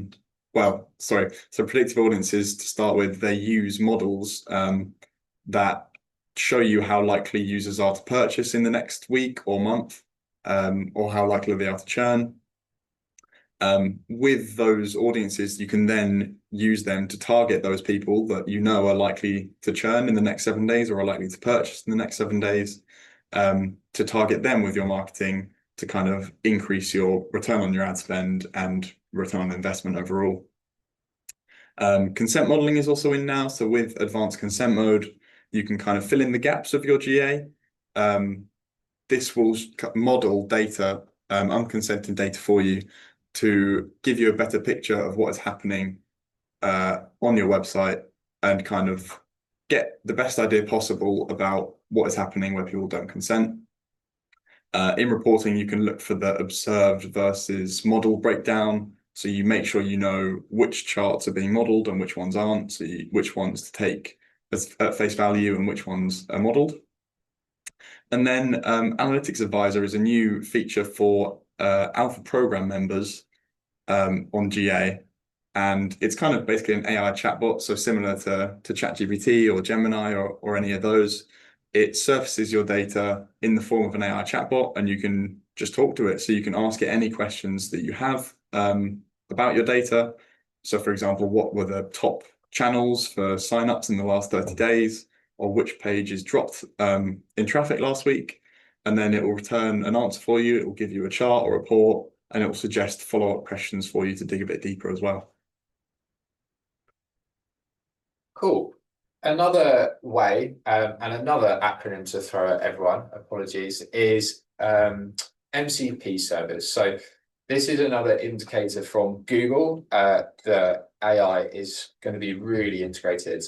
predictive audiences, to start with, they use models that show you how likely users are to purchase in the next week or month, or how likely they are to churn. With those audiences, you can then use them to target those people that are likely to churn in the next 7 days or are likely to purchase in the next 7 days, to target them with your marketing to kind of increase your return on your ad spend and return on investment overall. Consent modeling is also in now. So with advanced consent mode, you can kind of fill in the gaps of your GA. This will model data, unconsented data for you, to give you a better picture of what is happening on your website and kind of get the best idea possible about what is happening where people don't consent. In reporting, you can look for the observed versus model breakdown. So you make sure you know which charts are being modeled and which ones aren't. So which ones to take at face value and which ones are modeled. And then Analytics Advisor is a new feature for Alpha program members on GA. And it's kind of basically an AI chatbot, so similar to ChatGPT or Gemini or any of those. It surfaces your data in the form of an AI chatbot, and you can just talk to it. So you can ask it any questions that you have about your data. So for example, what were the top channels for signups in the last 30 days, or which pages dropped in traffic last week? And then it will return an answer for you. It will give you a chart or report, and it will suggest follow-up questions for you to dig a bit deeper as well. Cool. Another way, and another acronym to throw at everyone, apologies, is MCP servers. So this is another indicator from Google. The AI is going to be really integrated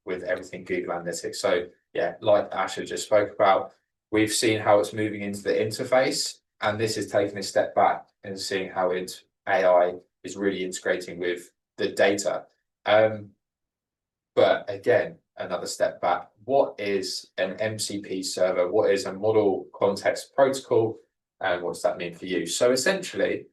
with everything Google Analytics. So yeah, like Asha just spoke about, we've seen how it's moving into the interface, and this is taking a step back and seeing how AI is really integrating with the data. But again, another step back. What is an MCP server? What is a model context protocol? And what does that mean for you? So essentially,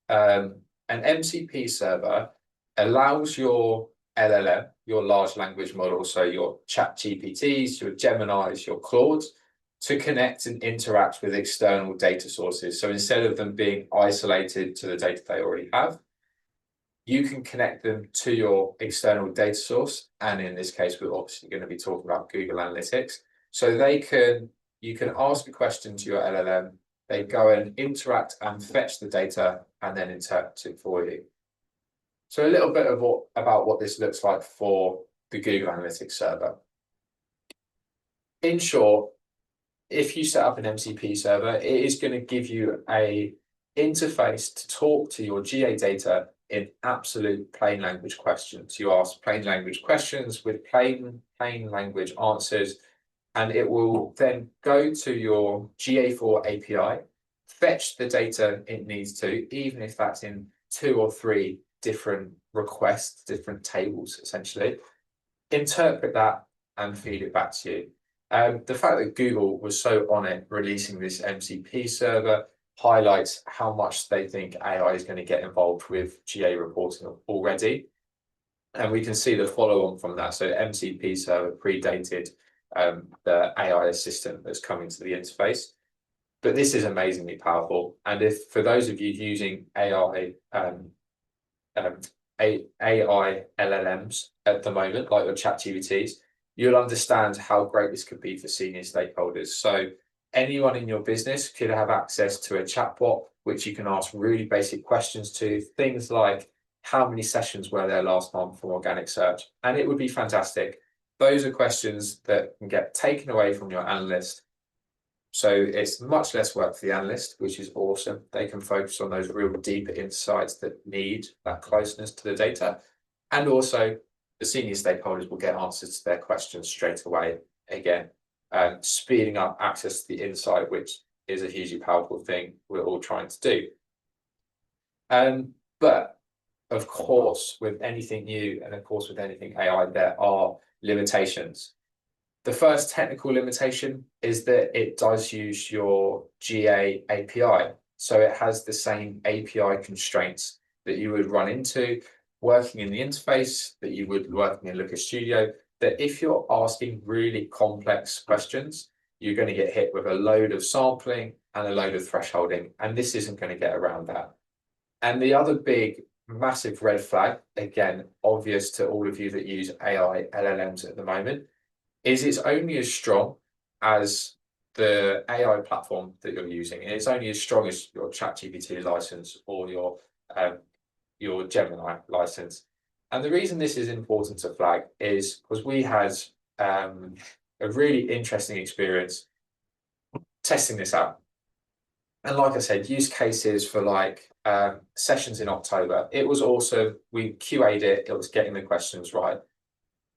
an MCP server allows your LLM, your large language model, so your ChatGPTs, your Geminis, your Claudes, to connect and interact with external data sources. So instead of them being isolated to the data they already have, you can connect them to your external data source. And in this case, we're obviously going to be talking about Google Analytics. So you can ask a question to your LLM, they go and interact and fetch the data and then interpret it for you. So a little bit of about what this looks like for the Google Analytics server. In short, if you set up an MCP server, it is going to give you an interface to talk to your GA data in absolute plain language questions. You ask plain language questions with plain language answers, and it will then go to your GA4 API, fetch the data it needs to, even if that's in 2 or 3 different requests, different tables, essentially, interpret that and feed it back to you. The fact that Google was so on it releasing this MCP server highlights how much they think AI is going to get involved with GA reporting already. And we can see the follow-on from that. So the MCP server predated the AI assistant that's coming to the interface. But this is amazingly powerful. And if for those of you using AI LLMs at the moment, like your ChatGPTs, you'll understand how great this could be for senior stakeholders. So anyone in your business could have access to a chatbot, which you can ask really basic questions to, things like how many sessions were there last month for organic search, and it would be fantastic. Those are questions that can get taken away from your analyst. So it's much less work for the analyst, which is awesome. They can focus on those real deeper insights that need that closeness to the data. And also the senior stakeholders will get answers to their questions straight away. Again, speeding up access to the insight, which is a hugely powerful thing we're all trying to do. But of course, with anything new and of course with anything AI, there are limitations. The first technical limitation is that it does use your GA API. So it has the same API constraints that you would run into working in the interface, that you would working in Looker Studio, that if you're asking really complex questions, you're going to get hit with a load of sampling and a load of thresholding, and this isn't going to get around that. And the other big, massive red flag, again, obvious to all of you that use AI LLMs at the moment, is it's only as strong as the AI platform that you're using. And it's only as strong as your ChatGPT license or your Gemini license. And the reason this is important to flag is because we had a really interesting experience testing this out. And like I said, use cases for like sessions in October. It was awesome. We QA'd it. It was getting the questions right.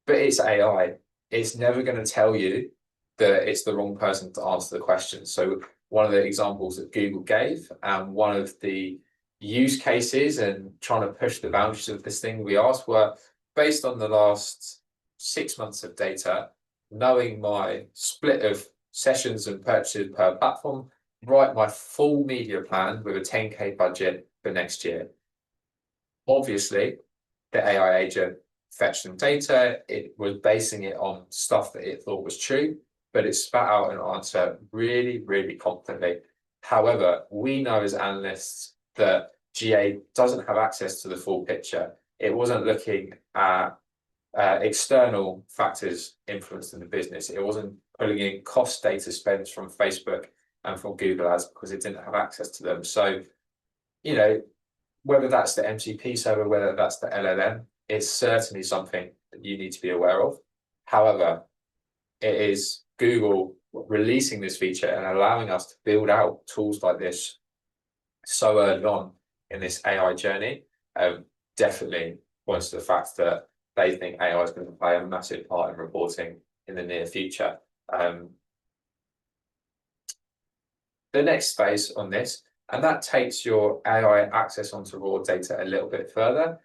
But it's AI. It's never going to tell you that it's the wrong person to answer the question. So one of the examples that Google gave, and one of the use cases and trying to push the boundaries of this thing we asked were based on the last 6 months of data, knowing my split of sessions and purchases per platform, write my full media plan with a 10K budget for next year. Obviously, the AI agent fetched some data, it was basing it on stuff that it thought was true, but it spat out an answer really, really confidently. However, we know as analysts that GA doesn't have access to the full picture. It wasn't looking at external factors influencing the business. It wasn't pulling in cost data spends from Facebook and from Google Ads because it didn't have access to them. So, you know, whether that's the MCP server, whether that's the LLM, it's certainly something that you need to be aware of. However, it is Google releasing this feature and allowing us to build out tools like this so early on in this AI journey. Definitely points to the fact that they think AI is going to play a massive part in reporting in the near future. The next phase on this, and that takes your AI access onto raw data a little bit further,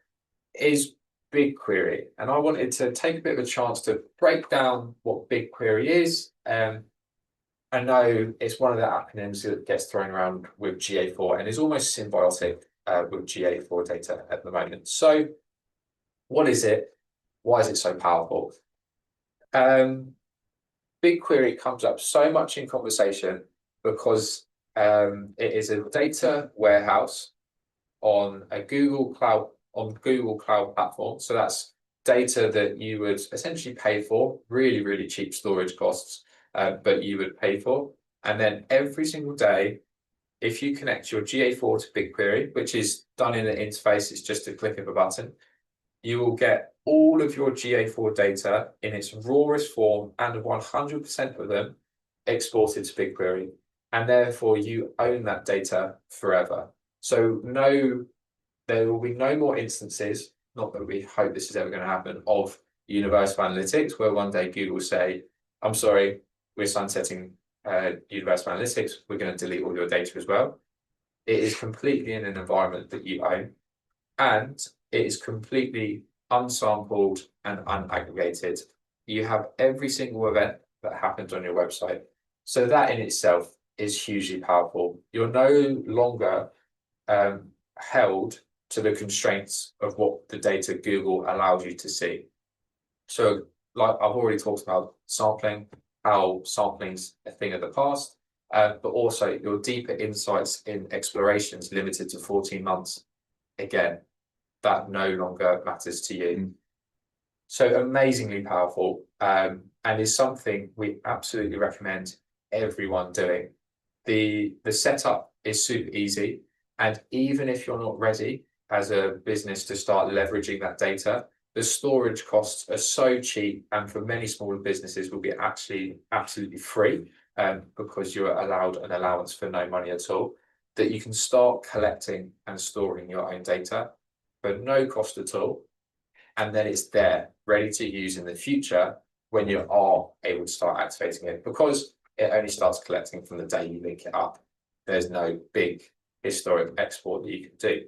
is BigQuery. And I wanted to take a bit of a chance to break down what BigQuery is. I know it's one of the acronyms that gets thrown around with GA4 and is almost symbiotic with GA4 data at the moment. So what is it? Why is it so powerful? BigQuery comes up so much in conversation because it is a data warehouse on a Google Cloud platform. So that's data that you would essentially pay for, really, really cheap storage costs, but you would pay for. And then every single day, if you connect your GA4 to BigQuery, which is done in an interface, it's just a click of a button, you will get all of your GA4 data in its rawest form and 100% of them exported to BigQuery. And therefore, you own that data forever. So there will be no more instances, not that we hope this is ever going to happen, of Universal Analytics, where one day Google will say, I'm sorry, we're sunsetting Universal Analytics, we're going to delete all your data as well. It is completely in an environment that you own, and it is completely unsampled and unaggregated. You have every single event that happens on your website. So that in itself is hugely powerful. You're no longer held to the constraints of what the data Google allows you to see. So like I've already talked about sampling, how sampling's a thing of the past, but also your deeper insights in explorations limited to 14 months. Again, that no longer matters to you. So amazingly powerful, and is something we absolutely recommend everyone doing. The setup is super easy, and even if you're not ready as a business to start leveraging that data, the storage costs are so cheap, and for many smaller businesses will be actually absolutely free, because you're allowed an allowance for no money at all, that you can start collecting and storing your own data for no cost at all. And then it's there, ready to use in the future when you are able to start activating it, because it only starts collecting from the day you link it up. There's no big historic export that you can do.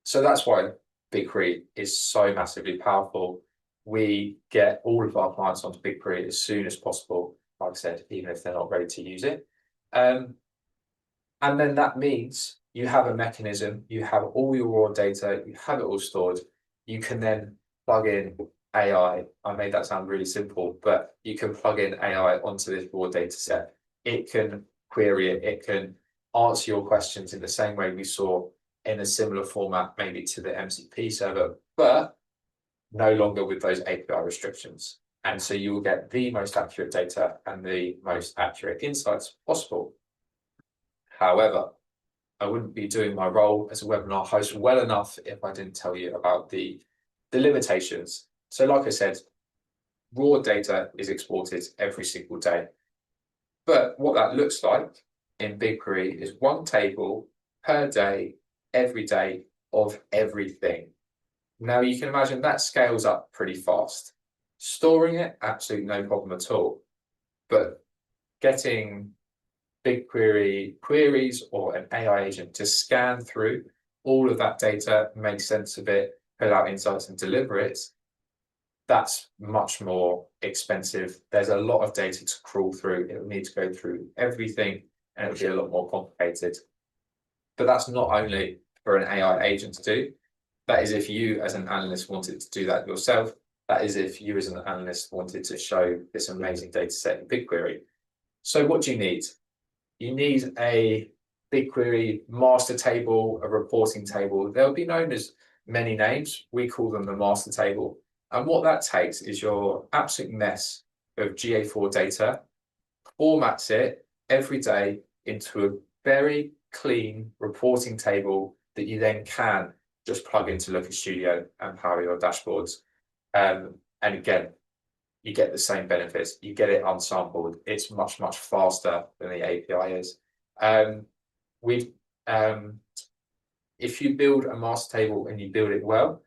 So that's why BigQuery is so massively powerful. We get all of our clients onto BigQuery as soon as possible, like I said, even if they're not ready to use it. And then that means you have a mechanism, you have all your raw data, you have it all stored. You can then plug in AI. I made that sound really simple, but you can plug in AI onto this raw data set. It can query it, it can answer your questions in the same way we saw in a similar format, maybe to the MCP server, but no longer with those API restrictions. And so you will get the most accurate data and the most accurate insights possible. However, I wouldn't be doing my role as a webinar host well enough if I didn't tell you about the limitations. So like I said, raw data is exported every single day. But what that looks like in BigQuery is one table per day, every day of everything. Now you can imagine that scales up pretty fast. Storing it, absolutely no problem at all. But getting BigQuery queries or an AI agent to scan through all of that data, make sense of it, pull out insights and deliver it, that's much more expensive. There's a lot of data to crawl through. It will need to go through everything, and it'll be a lot more complicated. But that's not only for an AI agent to do. That is if you as an analyst wanted to do that yourself. That is if you as an analyst wanted to show this amazing data set in BigQuery. So what do you need? You need a BigQuery master table, a reporting table. They'll be known as many names. We call them the master table. And what that takes is your absolute mess of GA4 data, formats it every day into a very clean reporting table that you then can just plug into Looker Studio and power your dashboards. And again, you get the same benefits. You get it unsampled. It's much, much faster than the API is. If you build a master table and you build it well,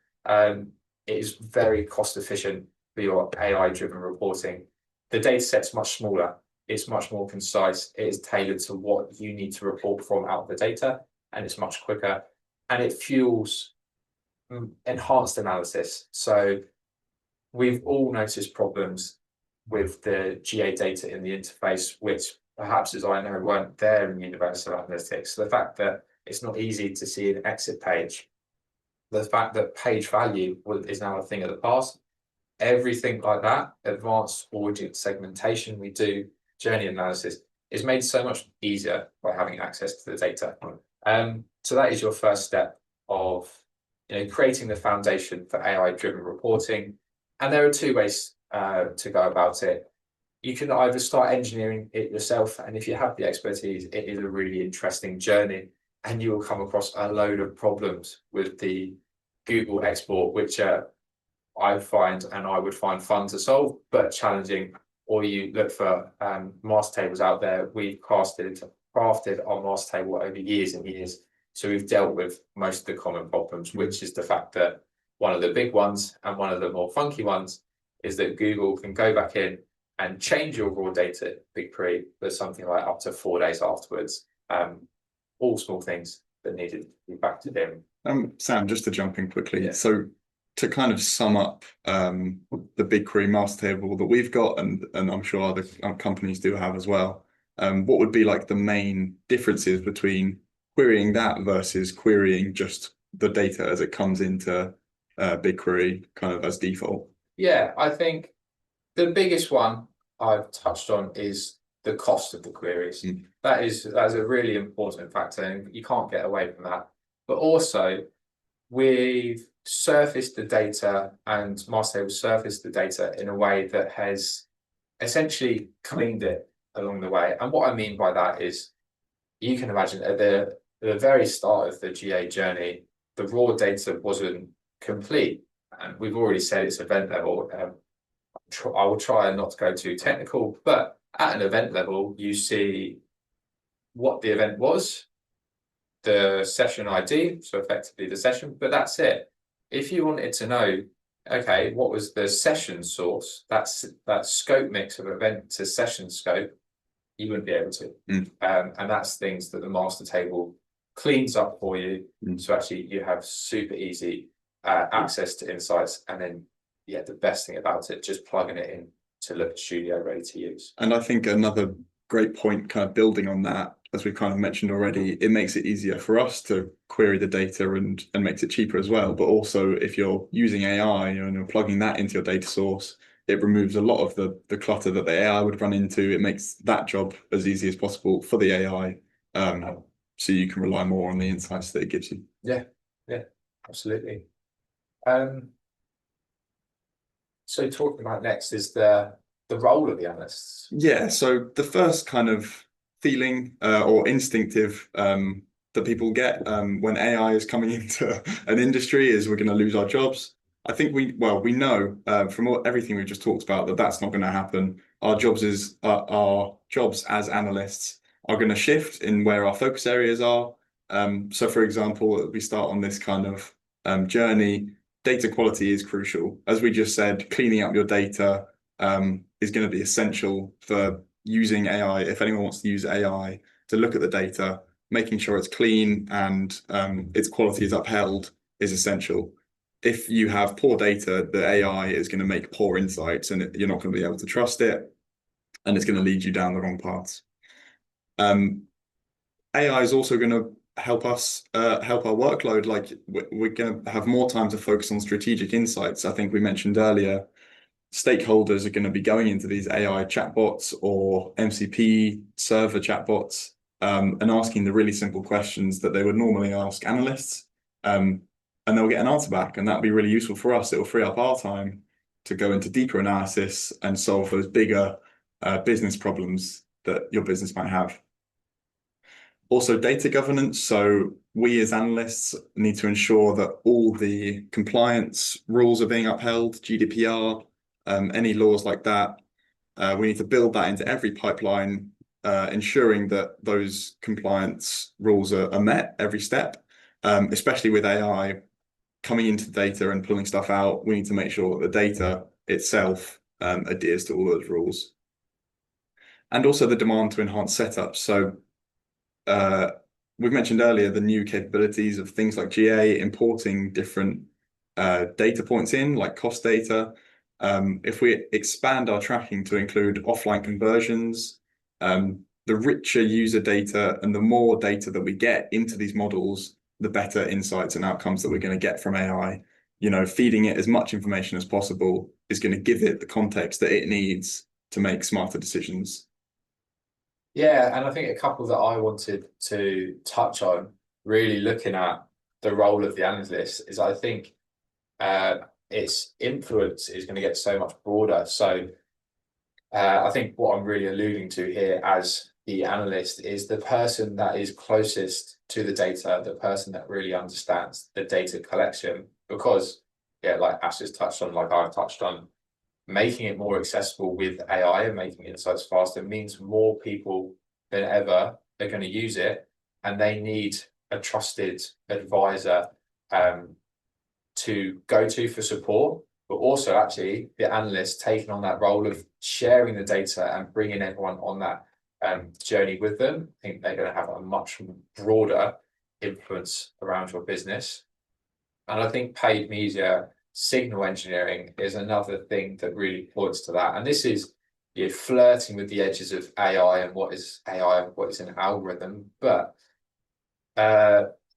it is very cost efficient for your AI-driven reporting. The data set's much smaller. It's much more concise. It is tailored to what you need to report from out of the data, and it's much quicker, and it fuels enhanced analysis. So we've all noticed problems with the GA data in the interface, which perhaps, as I know, weren't there in Universal Analytics. So the fact that it's not easy to see an exit page, the fact that page value is now a thing of the past, everything like that, advanced audience segmentation we do, journey analysis, is made so much easier by having access to the data. So that is your first step of creating the foundation for AI-driven reporting. And there are two ways to go about it. You can either start engineering it yourself, and if you have the expertise, it is a really interesting journey, and you will come across a load of problems with the Google export, which I find and I would find fun to solve, but challenging. Or you look for master tables out there. We've crafted our master table over years and years. So we've dealt with most of the common problems, which is the fact that one of the big ones and one of the more funky ones is that Google can go back in and change your raw data BigQuery for something like up to 4 days afterwards. All small things that needed to be factored in. Sam, just to jump in quickly. Yeah. So to kind of sum up the BigQuery master table that we've got, and I'm sure other companies do have as well, what would be like the main differences between querying that versus querying just the data as it comes into BigQuery kind of as default? Yeah, I think the biggest one I've touched on is the cost of the queries. That is a really important factor, and you can't get away from that. But also, we've surfaced the data, and master table surfaced the data in a way that has essentially cleaned it along the way. And what I mean by that is, you can imagine at the very start of the GA journey, the raw data wasn't complete. And we've already said it's event level. I will try not to go too technical, but at an event level, you see what the event was, the session ID, so effectively the session, but that's it. If you wanted to know, okay, what was the session source, that's that scope mix of event to session scope, you wouldn't be able to. And that's things that the master table cleans up for you. So actually you have super easy access to insights, and then the best thing about it, just plugging it in to Looker Studio ready to use. And I think another great point, kind of building on that, as we've kind of mentioned already, it makes it easier for us to query the data and makes it cheaper as well. But also, if you're using AI and you're plugging that into your data source, it removes a lot of the clutter that the AI would run into. It makes that job as easy as possible for the AI, so you can rely more on the insights that it gives you. Yeah, absolutely. So talking about next is the role of the analysts. Yeah, so the first kind of feeling or instinctive that people get when AI is coming into an industry is we're going to lose our jobs. I think we know from everything we've just talked about that that's not going to happen. Our jobs as analysts are going to shift in where our focus areas are. So for example, we start on this kind of journey. Data quality is crucial. As we just said, cleaning up your data is going to be essential for using AI. If anyone wants to use AI to look at the data, making sure it's clean and its quality is upheld is essential. If you have poor data, the AI is going to make poor insights, and you're not going to be able to trust it, and it's going to lead you down the wrong paths. AI is also going to help us help our workload. Like we're going to have more time to focus on strategic insights. I think we mentioned earlier, stakeholders are going to be going into these AI chatbots or MCP server chatbots and asking the really simple questions that they would normally ask analysts, and they'll get an answer back, and that'll be really useful for us. It will free up our time to go into deeper analysis and solve those bigger business problems that your business might have. Also, data governance. So we as analysts need to ensure that all the compliance rules are being upheld, GDPR, any laws like that. We need to build that into every pipeline, ensuring that those compliance rules are met every step, especially with AI coming into the data and pulling stuff out. We need to make sure that the data itself adheres to all those rules. and also the demand to enhance setups. So we've mentioned earlier the new capabilities of things like GA, importing different data points in, like cost data. If we expand our tracking to include offline conversions, the richer user data and the more data that we get into these models, the better insights and outcomes that we're going to get from AI. You know, feeding it as much information as possible is going to give it the context that it needs to make smarter decisions. Yeah, and I think a couple that I wanted to touch on, really looking at the role of the analyst, is I think its influence is going to get so much broader. So I think what I'm really alluding to here as the analyst is the person that is closest to the data, the person that really understands the data collection. Because, yeah, like Ash has touched on, like I've touched on, making it more accessible with AI and making insights faster means more people than ever are going to use it, and they need a trusted advisor to go to for support, but also actually the analyst taking on that role of sharing the data and bringing everyone on that journey with them. I think they're going to have a much broader influence around your business. And I think paid media signal engineering is another thing that really points to that. And this is, you're flirting with the edges of AI and what is AI and what is an algorithm. But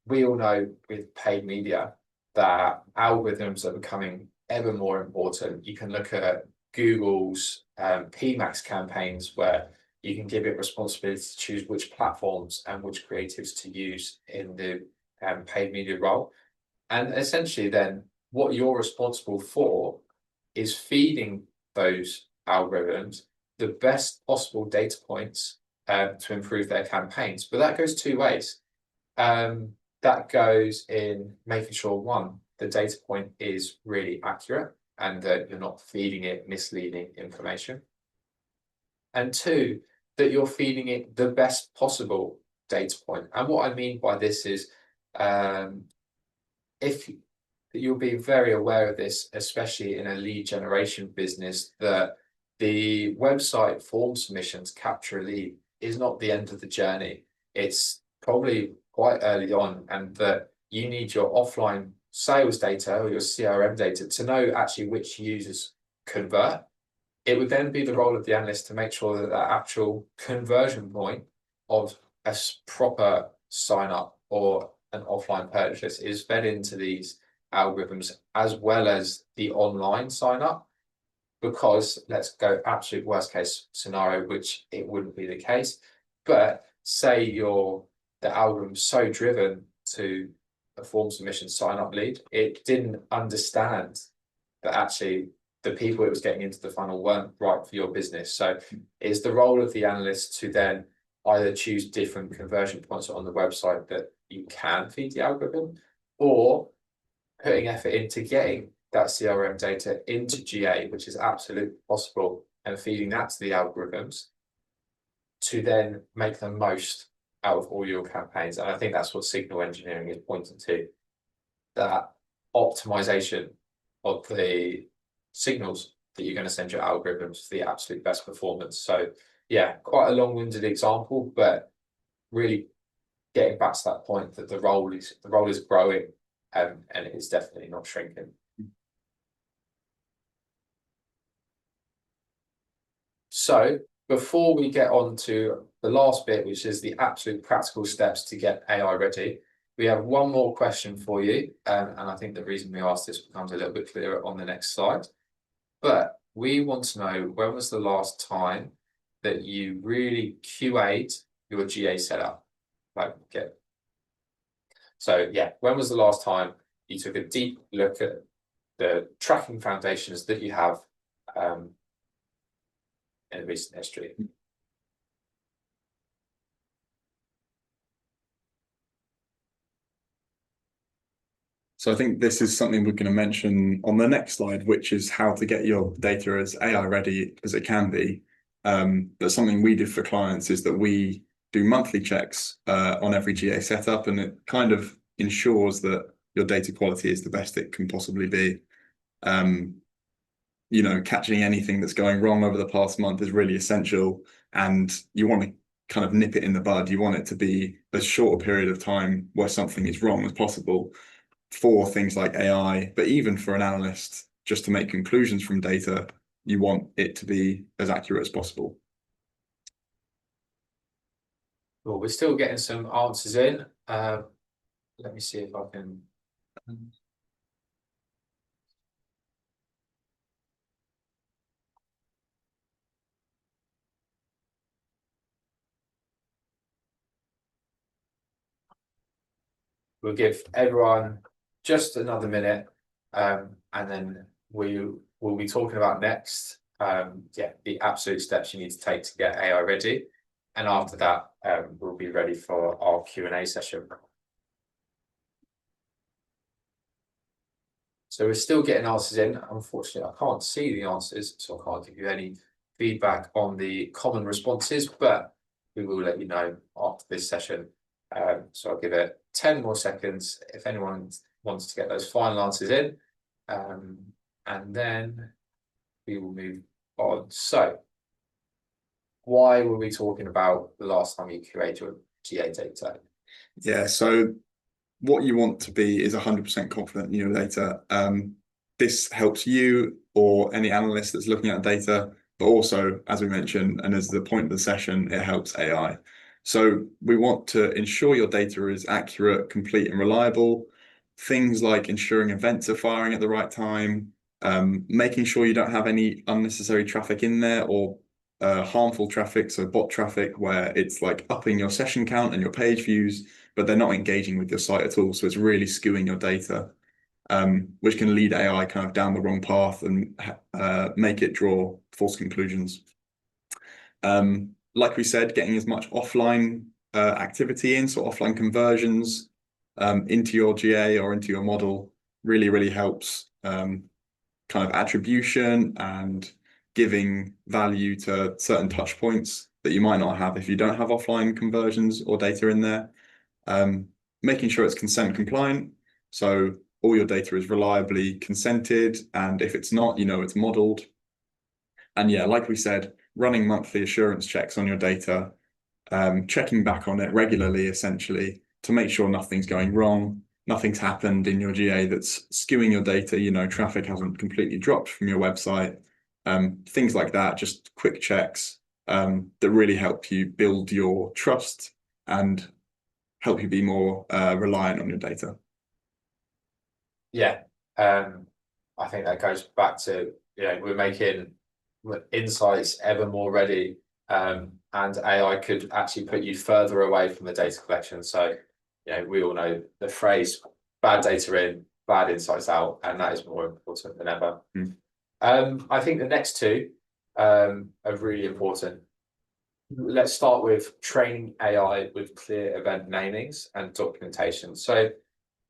we all know with paid media that algorithms are becoming ever more important. You can look at Google's PMax campaigns, where you can give it responsibility to choose which platforms and which creatives to use in the paid media role. And essentially then what you're responsible for is feeding those algorithms the best possible data points to improve their campaigns. But that goes two ways. That goes in making sure, one, the data point is really accurate and that you're not feeding it misleading information. And two, that you're feeding it the best possible data point. And what I mean by this is, if you'll be very aware of this, especially in a lead generation business, that the website form submissions capture a lead is not the end of the journey. It's probably quite early on, and that you need your offline sales data or your CRM data to know actually which users convert. It would then be the role of the analyst to make sure that that actual conversion point of a proper sign up or an offline purchase is fed into these algorithms, as well as the online sign up. Because let's go absolute worst case scenario, which it wouldn't be the case, but say the algorithm's so driven to a form submission sign up lead, it didn't understand that actually the people it was getting into the funnel weren't right for your business. So it's the role of the analyst to then either choose different conversion points on the website that you can feed the algorithm, or putting effort into getting that CRM data into GA, which is absolutely possible, and feeding that to the algorithms to then make the most out of all your campaigns. And I think that's what signal engineering is pointing to, that optimization of the signals that you're going to send your algorithms for the absolute best performance. So yeah, quite a long-winded example, but really getting back to that point that the role is growing, and it is definitely not shrinking. So before we get on to the last bit, which is the absolute practical steps to get AI ready, we have one more question for you. And I think the reason we asked this becomes a little bit clearer on the next slide. But we want to know, when was the last time that you really QA'd your GA setup? So yeah, when was the last time you took a deep look at the tracking foundations that you have in recent history? So I think this is something we're going to mention on the next slide, which is how to get your data as AI ready as it can be. But something we do for clients is that we do monthly checks on every GA setup, and it kind of ensures that your data quality is the best it can possibly be. catching anything that's going wrong over the past month is really essential, and you want to kind of nip it in the bud. You want it to be as short a period of time where something is wrong as possible for things like AI, but even for an analyst, just to make conclusions from data, you want it to be as accurate as possible. Well, we're still getting some answers in. Let me see if I can. We'll give everyone just another minute, and then we will be talking about next. The absolute steps you need to take to get AI ready, and after that, we'll be ready for our Q&A session. So we're still getting answers in. Unfortunately, I can't see the answers, so I can't give you any feedback on the common responses, but we will let you know after this session. So I'll give it 10 more seconds if anyone wants to get those final answers in, and then we will move on. So why were we talking about the last time you created your GA data? Yeah, so what you want to be is 100% confident in your data. This helps you or any analyst that's looking at data, but also, as we mentioned, and as the point of the session, it helps AI. So we want to ensure your data is accurate, complete, and reliable. Things like ensuring events are firing at the right time, making sure you don't have any unnecessary traffic in there, or harmful traffic, so bot traffic, where it's like upping your session count and your page views, but they're not engaging with your site at all. So it's really skewing your data, which can lead AI kind of down the wrong path and make it draw false conclusions. Like we said, getting as much offline activity in, so offline conversions into your GA or into your model really, really helps kind of attribution and giving value to certain touch points that you might not have if you don't have offline conversions or data in there. Making sure it's consent compliant, so all your data is reliably consented, and if it's not, it's modeled. And yeah, like we said, running monthly assurance checks on your data, checking back on it regularly, essentially, to make sure nothing's going wrong, nothing's happened in your GA that's skewing your data, traffic hasn't completely dropped from your website, things like that, just quick checks that really help you build your trust and help you be more reliant on your data. Yeah, I think that goes back to, we're making insights ever more ready, and AI could actually put you further away from the data collection. So, we all know the phrase bad data in, bad insights out, and that is more important than ever. I think the next two are really important. Let's start with training AI with clear event namings and documentation. So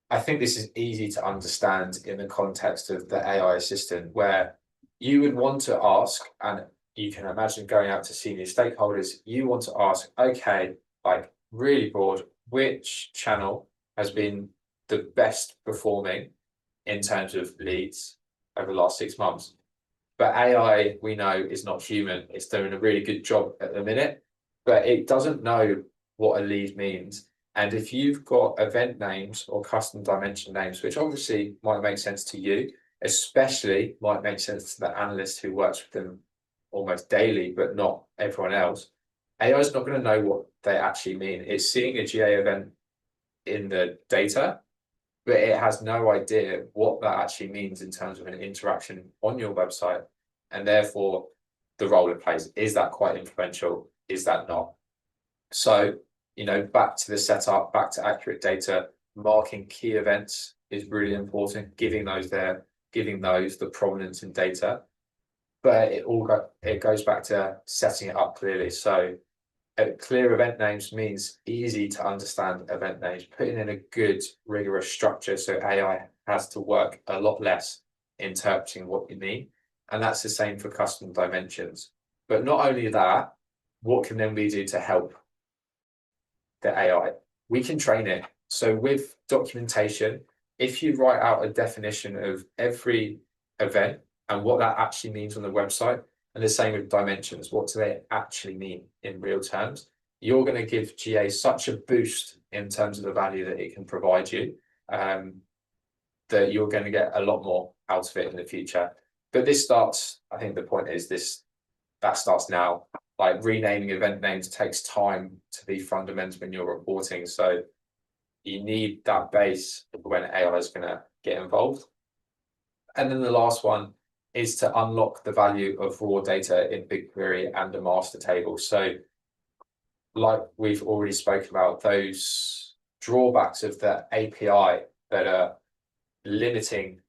I think this is easy to understand in the context of the AI assistant, where you would want to ask, and you can imagine going out to senior stakeholders, you want to ask, okay, like really broad, which channel has been the best performing in terms of leads over the last 6 months? But AI, we know, is not human. It's doing a really good job at the minute, but it doesn't know what a lead means. And if you've got event names or custom dimension names, which obviously might make sense to you, especially might make sense to the analyst who works with them almost daily, but not everyone else, AI is not going to know what they actually mean. It's seeing a GA event in the data, but it has no idea what that actually means in terms of an interaction on your website, and therefore the role it plays. Is that quite influential? Is that not? So, back to the setup, back to accurate data, marking key events is really important, giving those the prominence in data. But it goes back to setting it up clearly. So clear event names means easy to understand event names, putting in a good rigorous structure so AI has to work a lot less interpreting what you mean. And that's the same for custom dimensions. But not only that, what can then we do to help the AI? We can train it. So with documentation, if you write out a definition of every event and what that actually means on the website. And the same with dimensions. What do they actually mean in real terms? You're going to give GA such a boost in terms of the value that it can provide you, that you're going to get a lot more out of it in the future. But this starts, I think the point is that starts now. Like renaming event names takes time to be fundamental when you're reporting. So you need that base when AI is going to get involved. And then the last one is to unlock the value of raw data in BigQuery and the master table. So like we've already spoken about, those drawbacks of the API that are limiting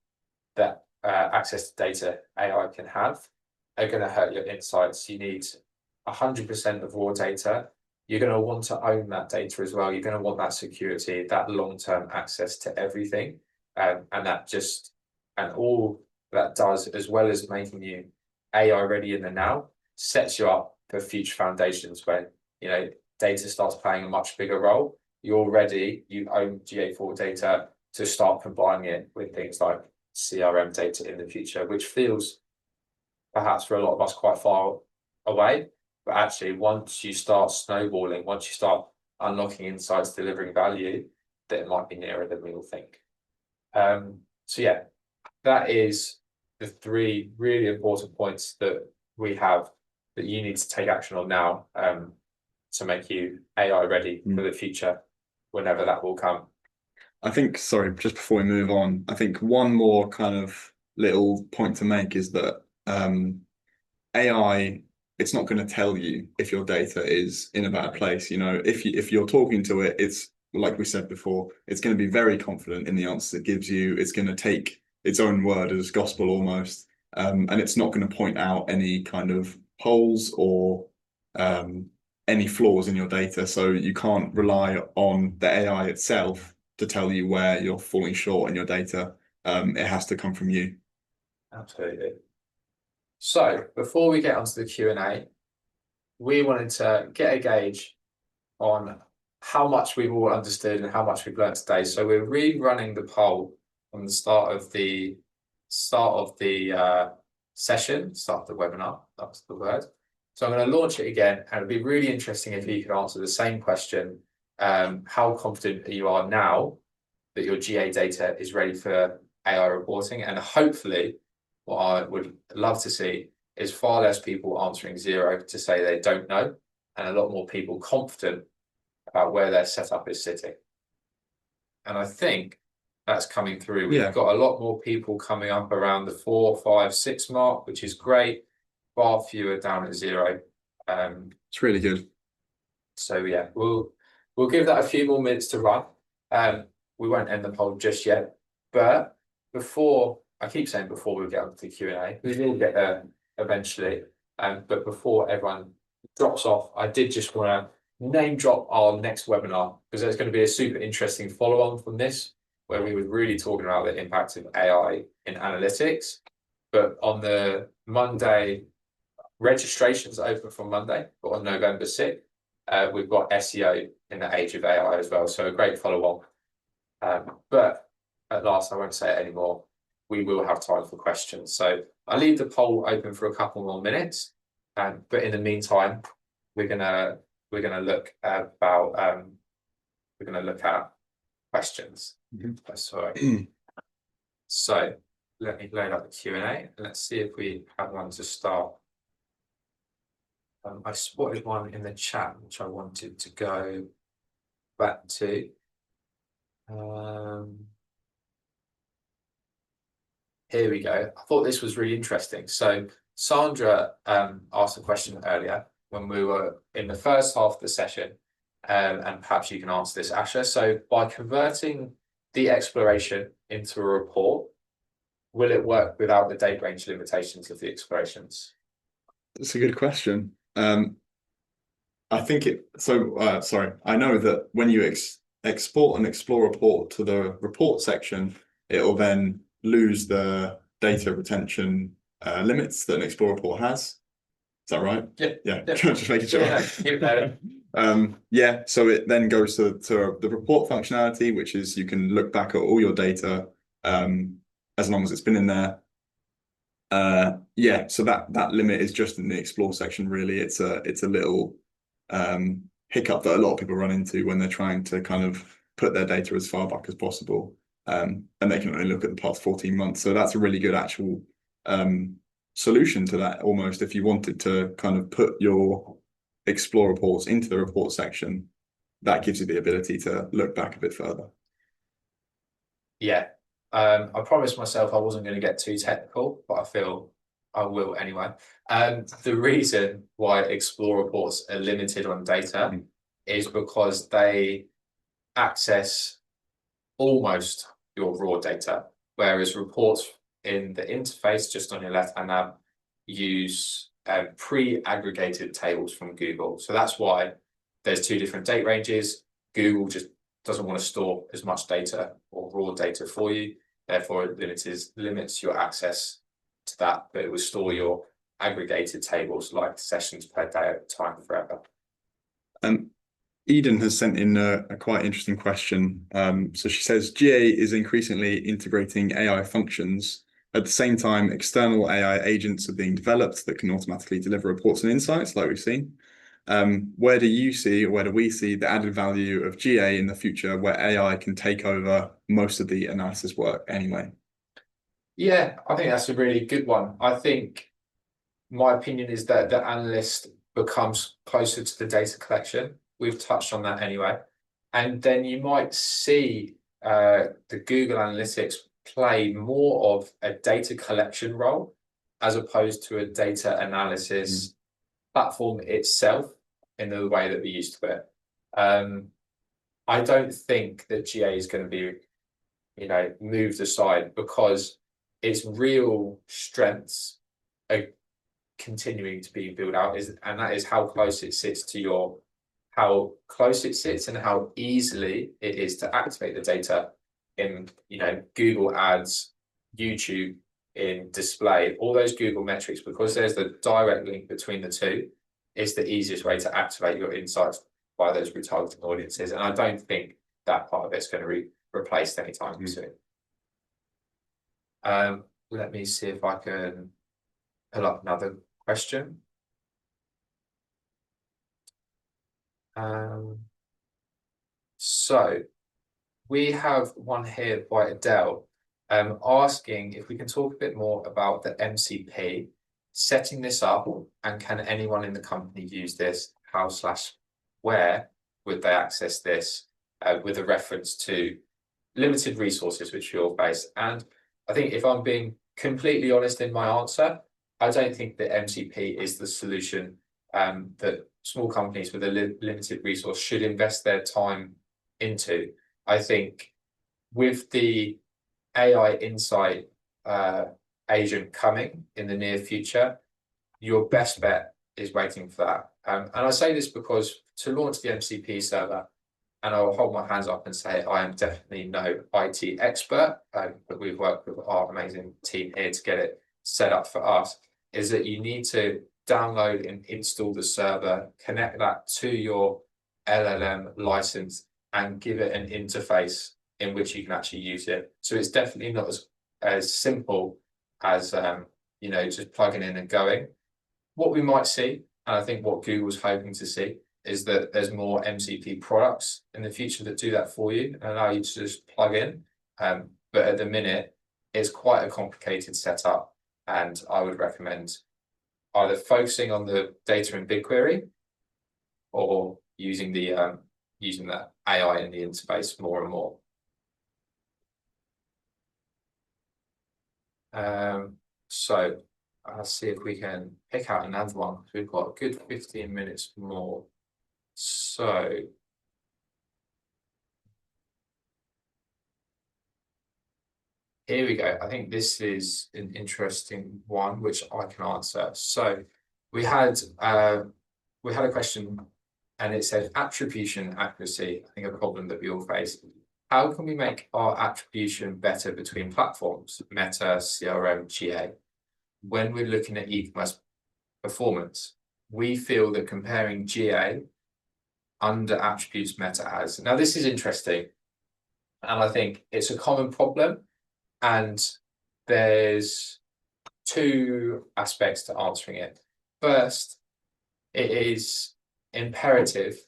that access to data AI can have are going to hurt your insights. You need 100% of raw data. You're going to want to own that data as well. You're going to want that security, that long-term access to everything. And all that does, as well as making you AI ready in the now, sets you up for future foundations when, you know, data starts playing a much bigger role. You're ready, you own GA4 data to start combining it with things like CRM data in the future, which feels perhaps for a lot of us quite far away. But actually, once you start snowballing, once you start unlocking insights, delivering value, that it might be nearer than we all think. So yeah, that is the 3 really important points that we have that you need to take action on now, to make you AI ready for the future, whenever that will come. I think, sorry, just before we move on, I think one more kind of little point to make is that AI, it's not going to tell you if your data is in a bad place. You know, if you're talking to it, it's like we said before, it's going to be very confident in the answers it gives you. It's going to take its own word as gospel almost, and it's not going to point out any kind of holes or any flaws in your data. So you can't rely on the AI itself to tell you where you're falling short in your data. It has to come from you. Absolutely. So before we get onto the Q&A, we wanted to get a gauge on how much we've all understood and how much we've learned today. So we're rerunning the poll from the start of the session, start of the webinar, that's the word. So I'm going to launch it again, and it'd be really interesting if you could answer the same question. How confident you are now that your GA data is ready for AI reporting? And hopefully, what I would love to see is far less people answering 0 to say they don't know, and a lot more people confident about where their setup is sitting. And I think that's coming through. We've got a lot more people coming up around the 4, 5, 6 mark, which is great. Far fewer down at 0. It's really good. So yeah, we'll give that a few more minutes to run. We won't end the poll just yet, but before, I keep saying before we get onto the Q&A, we will get there eventually. But before everyone drops off, I did just want to name drop our next webinar, because there's going to be a super interesting follow-on from this, where we were really talking about the impact of AI in analytics. But on the Monday, registrations open from Monday, but on November 6th, we've got SEO in the age of AI as well. So a great follow-on. But at last, I won't say it anymore. We will have time for questions. So I'll leave the poll open for a couple more minutes. But in the meantime, we're gonna look about we're gonna look at questions. Sorry. So let me load up the Q&A and let's see if we have one to start. I spotted one in the chat which I wanted to go back to. Here we go. I thought this was really interesting. So Sandra asked a question earlier when we were in the first half of the session, and perhaps you can answer this, Asha. So by converting the exploration into a report, will it work without the date range limitations of the explorations? That's a good question. I think sorry, I know that when you export an explore report to the report section, it will then lose the data retention limits that an explore report has. Is that right? Yeah. Just making sure. Yeah, so it then goes to the report functionality, which is you can look back at all your data as long as it's been in there. Yeah, so that limit is just in the explore section, really. It's a little hiccup that a lot of people run into when they're trying to kind of put their data as far back as possible. And they can only look at the past 14 months. So that's a really good actual solution to that, almost. If you wanted to kind of put your explore reports into the report section, that gives you the ability to look back a bit further. Yeah. I promised myself I wasn't going to get too technical, but I feel I will anyway. The reason why Explore reports are limited on data is because they access almost your raw data, whereas reports in the interface, just on your left-hand nav, use pre-aggregated tables from Google. So that's why there's two different date ranges. Google just doesn't want to store as much data or raw data for you. Therefore, it limits your access to that, but it will store your aggregated tables like sessions per day at a time forever. Eden has sent in a quite interesting question. So she says GA is increasingly integrating AI functions. At the same time, external AI agents are being developed that can automatically deliver reports and insights, like we've seen. Where do you see, or where do we see the added value of GA in the future, where AI can take over most of the analysis work anyway? Yeah, I think that's a really good one. I think my opinion is that the analyst becomes closer to the data collection. We've touched on that anyway. And then you might see the Google Analytics play more of a data collection role as opposed to a data analysis platform itself in the way that we used to it. I don't think that GA is going to be, moved aside because its real strengths are continuing to be built out, and that is how close it sits to how close it sits and how easily it is to activate the data in, Google Ads, YouTube, in display, all those Google metrics, because there's the direct link between the two, is the easiest way to activate your insights by those retargeting audiences. And I don't think that part of it's going to be replaced anytime soon. Let me see if I can pull up another question. So we have one here by Adele, asking if we can talk a bit more about the MCP, setting this up, and can anyone in the company use this? How/where would they access this, with a reference to limited resources which you'll face? And I think if I'm being completely honest in my answer, I don't think that MCP is the solution that small companies with a limited resource should invest their time into. I think with the AI insight agent coming in the near future, your best bet is waiting for that. And I say this because to launch the MCP server, and I'll hold my hands up and say I am definitely no IT expert, but we've worked with our amazing team here to get it set up for us, is that you need to download and install the server, connect that to your LLM license, and give it an interface in which you can actually use it. So it's definitely not as simple as just plugging in and going. What we might see, and I think what Google's hoping to see, is that there's more MCP products in the future that do that for you and allow you to just plug in. But at the minute, it's quite a complicated setup, and I would recommend either focusing on the data in BigQuery or using the AI in the interface more and more. So I'll see if we can pick out another one. We've got a good 15 minutes more. So here we go. I think this is an interesting one, which I can answer. So we had a question, and it said attribution accuracy, I think a problem that we all face. How can we make our attribution better between platforms, Meta, CRM, GA? When we're looking at e-commerce performance, we feel that comparing GA under attributes Meta has. Now, this is interesting, and I think it's a common problem, and there's two aspects to answering it. First, it is imperative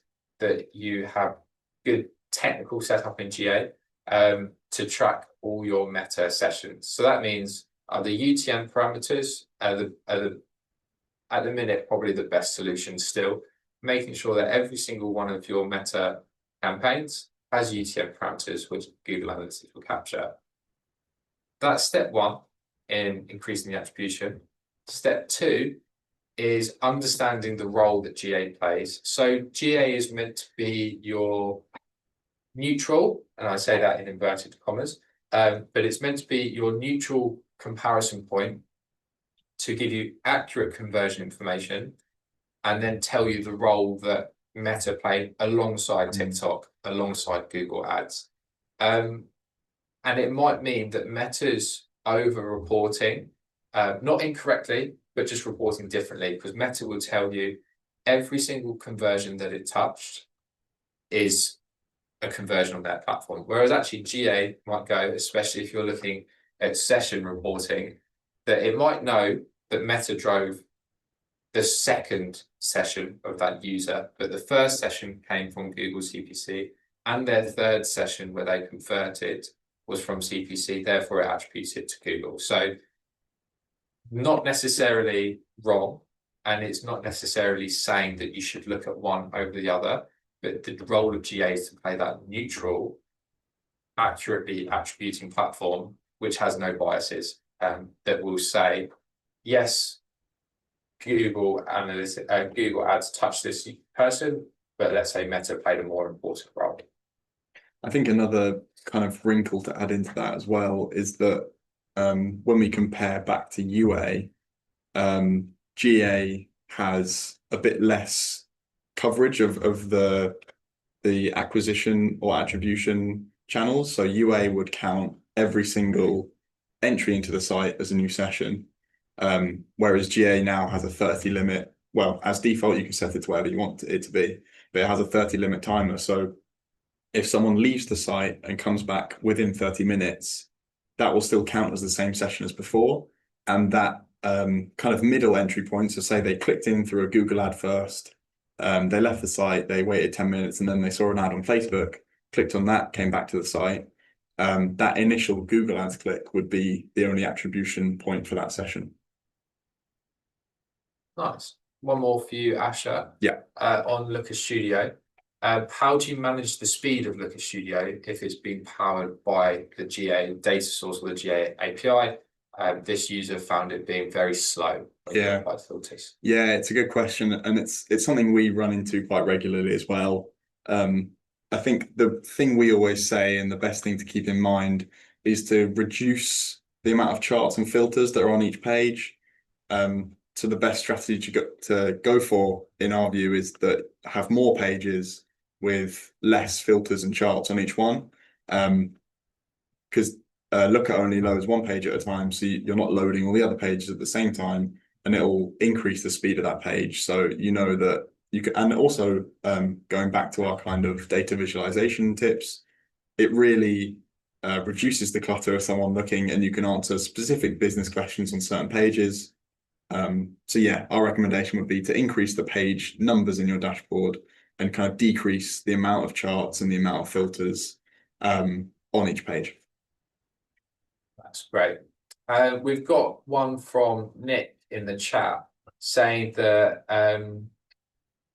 that you have good technical setup in GA to track all your meta sessions. So that means the UTM parameters are at the minute probably the best solution still, making sure that every single one of your meta campaigns has UTM parameters, which Google Analytics will capture. That's step one in increasing the attribution. Step two is understanding the role that GA plays. So GA is meant to be your neutral, and I say that in inverted commas, but it's meant to be your neutral comparison point to give you accurate conversion information and then tell you the role that Meta played alongside TikTok, alongside Google Ads. And it might mean that Meta's over-reporting, not incorrectly, but just reporting differently, because Meta will tell you every single conversion that it touched is a conversion on their platform. Whereas actually GA might go, especially if you're looking at session reporting, that it might know that Meta drove the second session of that user, but the first session came from Google CPC, and their third session where they converted was from CPC, therefore it attributes it to Google. So not necessarily wrong, and it's not necessarily saying that you should look at one over the other, but the role of GA is to play that neutral, accurately attributing platform, which has no biases, that will say, yes, Google Analytics, Google Ads touched this person, but let's say Meta played a more important role. I think another kind of wrinkle to add into that as well is that when we compare back to UA, GA has a bit less coverage of the acquisition or attribution channels. So UA would count every single entry into the site as a new session, whereas GA now has a 30 limit. Well, as default, you can set it to whatever you want it to be, but it has a 30 limit timer. So if someone leaves the site and comes back within 30 minutes, that will still count as the same session as before. And that kind of middle entry point, so say they clicked in through a Google ad first, they left the site, they waited 10 minutes, and then they saw an ad on Facebook, clicked on that, came back to the site. That initial Google Ads click would be the only attribution point for that session. Nice. One more for you, Asher. Yeah. On Looker Studio. How do you manage the speed of Looker Studio if it's being powered by the GA data source or the GA API? This user found it being very slow. Yeah. By filters. Yeah, it's a good question, and it's something we run into quite regularly as well. I think the thing we always say, and the best thing to keep in mind, is to reduce the amount of charts and filters that are on each page. So the best strategy to go for, in our view, is that have more pages with less filters and charts on each one, because Looker only loads one page at a time, so you're not loading all the other pages at the same time, and it will increase the speed of that page. So you know that you can, and also going back to our kind of data visualization tips, it really reduces the clutter of someone looking, and you can answer specific business questions on certain pages. So yeah, our recommendation would be to increase the page numbers in your dashboard and kind of decrease the amount of charts and the amount of filters on each page. That's great. We've got one from Nick in the chat saying that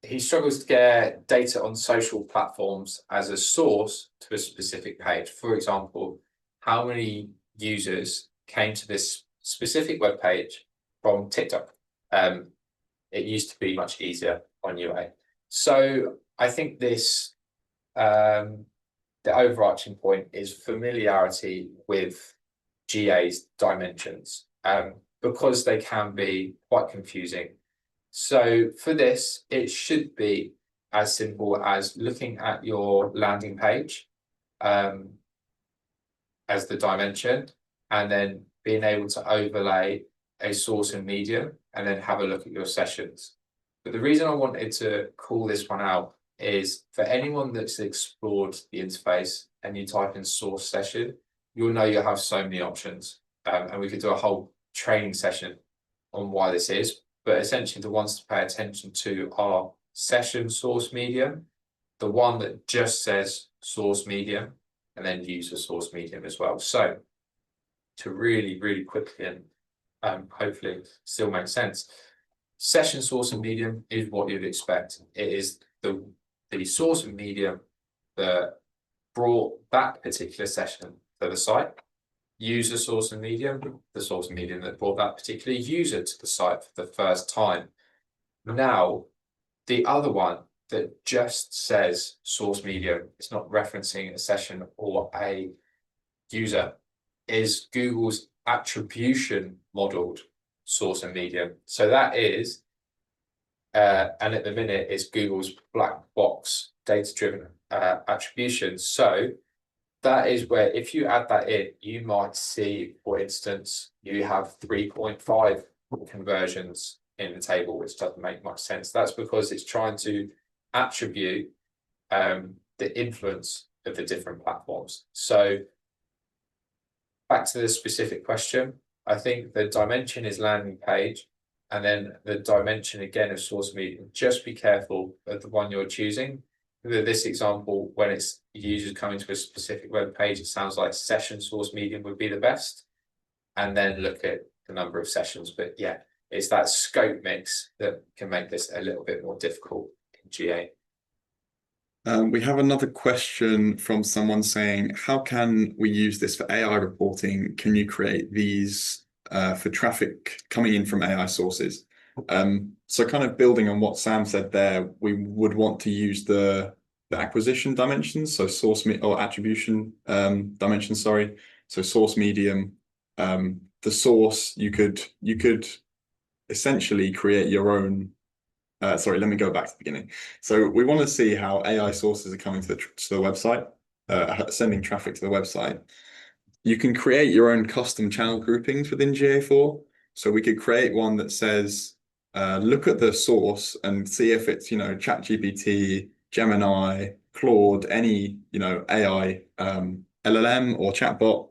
he struggles to get data on social platforms as a source to a specific page. For example, how many users came to this specific web page from TikTok? It used to be much easier on UA. So I think this, the overarching point is familiarity with GA's dimensions, because they can be quite confusing. So for this, it should be as simple as looking at your landing page as the dimension, and then being able to overlay a source and medium, and then have a look at your sessions. But the reason I wanted to call this one out is for anyone that's explored the interface and you type in source session, you'll know you have so many options. And we could do a whole training session on why this is, but essentially the ones to pay attention to are session source medium, the one that just says source medium, and then user source medium as well. So to really, really quickly and hopefully still make sense, session source and medium is what you'd expect. It is the source and medium that brought that particular session to the site. User source and medium, the source and medium that brought that particular user to the site for the first time. Now, the other one that just says source medium, it's not referencing a session or a user, is Google's attribution modeled source and medium. So that is, and at the minute is Google's black box data-driven attribution. So that is where if you add that in, you might see, for instance, you have 3.5 conversions in the table, which doesn't make much sense. That's because it's trying to attribute the influence of the different platforms. So back to the specific question, I think the dimension is landing page, and then the dimension again of source medium. Just be careful of the one you're choosing. This example, when it's users coming to a specific web page, it sounds like session source medium would be the best, and then look at the number of sessions. But yeah, it's that scope mix that can make this a little bit more difficult in GA. We have another question from someone saying, how can we use this for AI reporting? Can you create these for traffic coming in from AI sources? So kind of building on what Sam said there, we would want to use the acquisition dimensions, so source or attribution dimension, sorry. So source medium, the source, you could essentially create your own. Sorry, let me go back to the beginning. So we want to see how AI sources are coming to the website, sending traffic to the website. You can create your own custom channel groupings within GA4. So we could create one that says, look at the source and see if it's, ChatGPT, Gemini, Claude, any, AI, LLM or chatbot.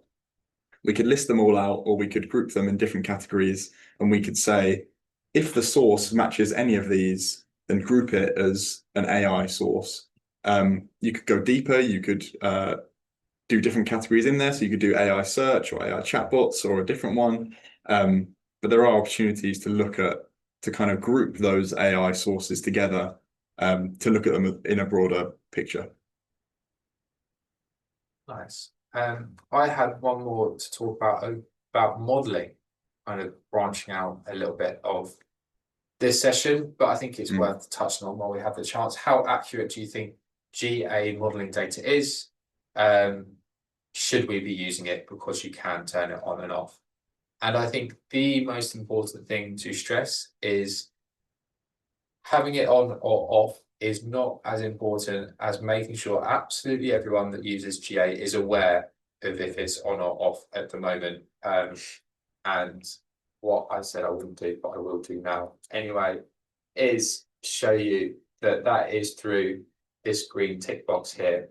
We could list them all out, or we could group them in different categories, and we could say, if the source matches any of these, then group it as an AI source. You could go deeper, you could do different categories in there. So you could do AI search or AI chatbots or a different one. But there are opportunities to kind of group those AI sources together to look at them in a broader picture. Nice. I had one more to talk about modeling, kind of branching out a little bit of this session, but I think it's worth touching on while we have the chance. How accurate do you think GA modeling data is? Should we be using it? Because you can turn it on and off. And I think the most important thing to stress is having it on or off is not as important as making sure absolutely everyone that uses GA is aware of if it's on or off at the moment. And what I said I wouldn't do, but I will do now anyway, is show you that is through this green tick box here.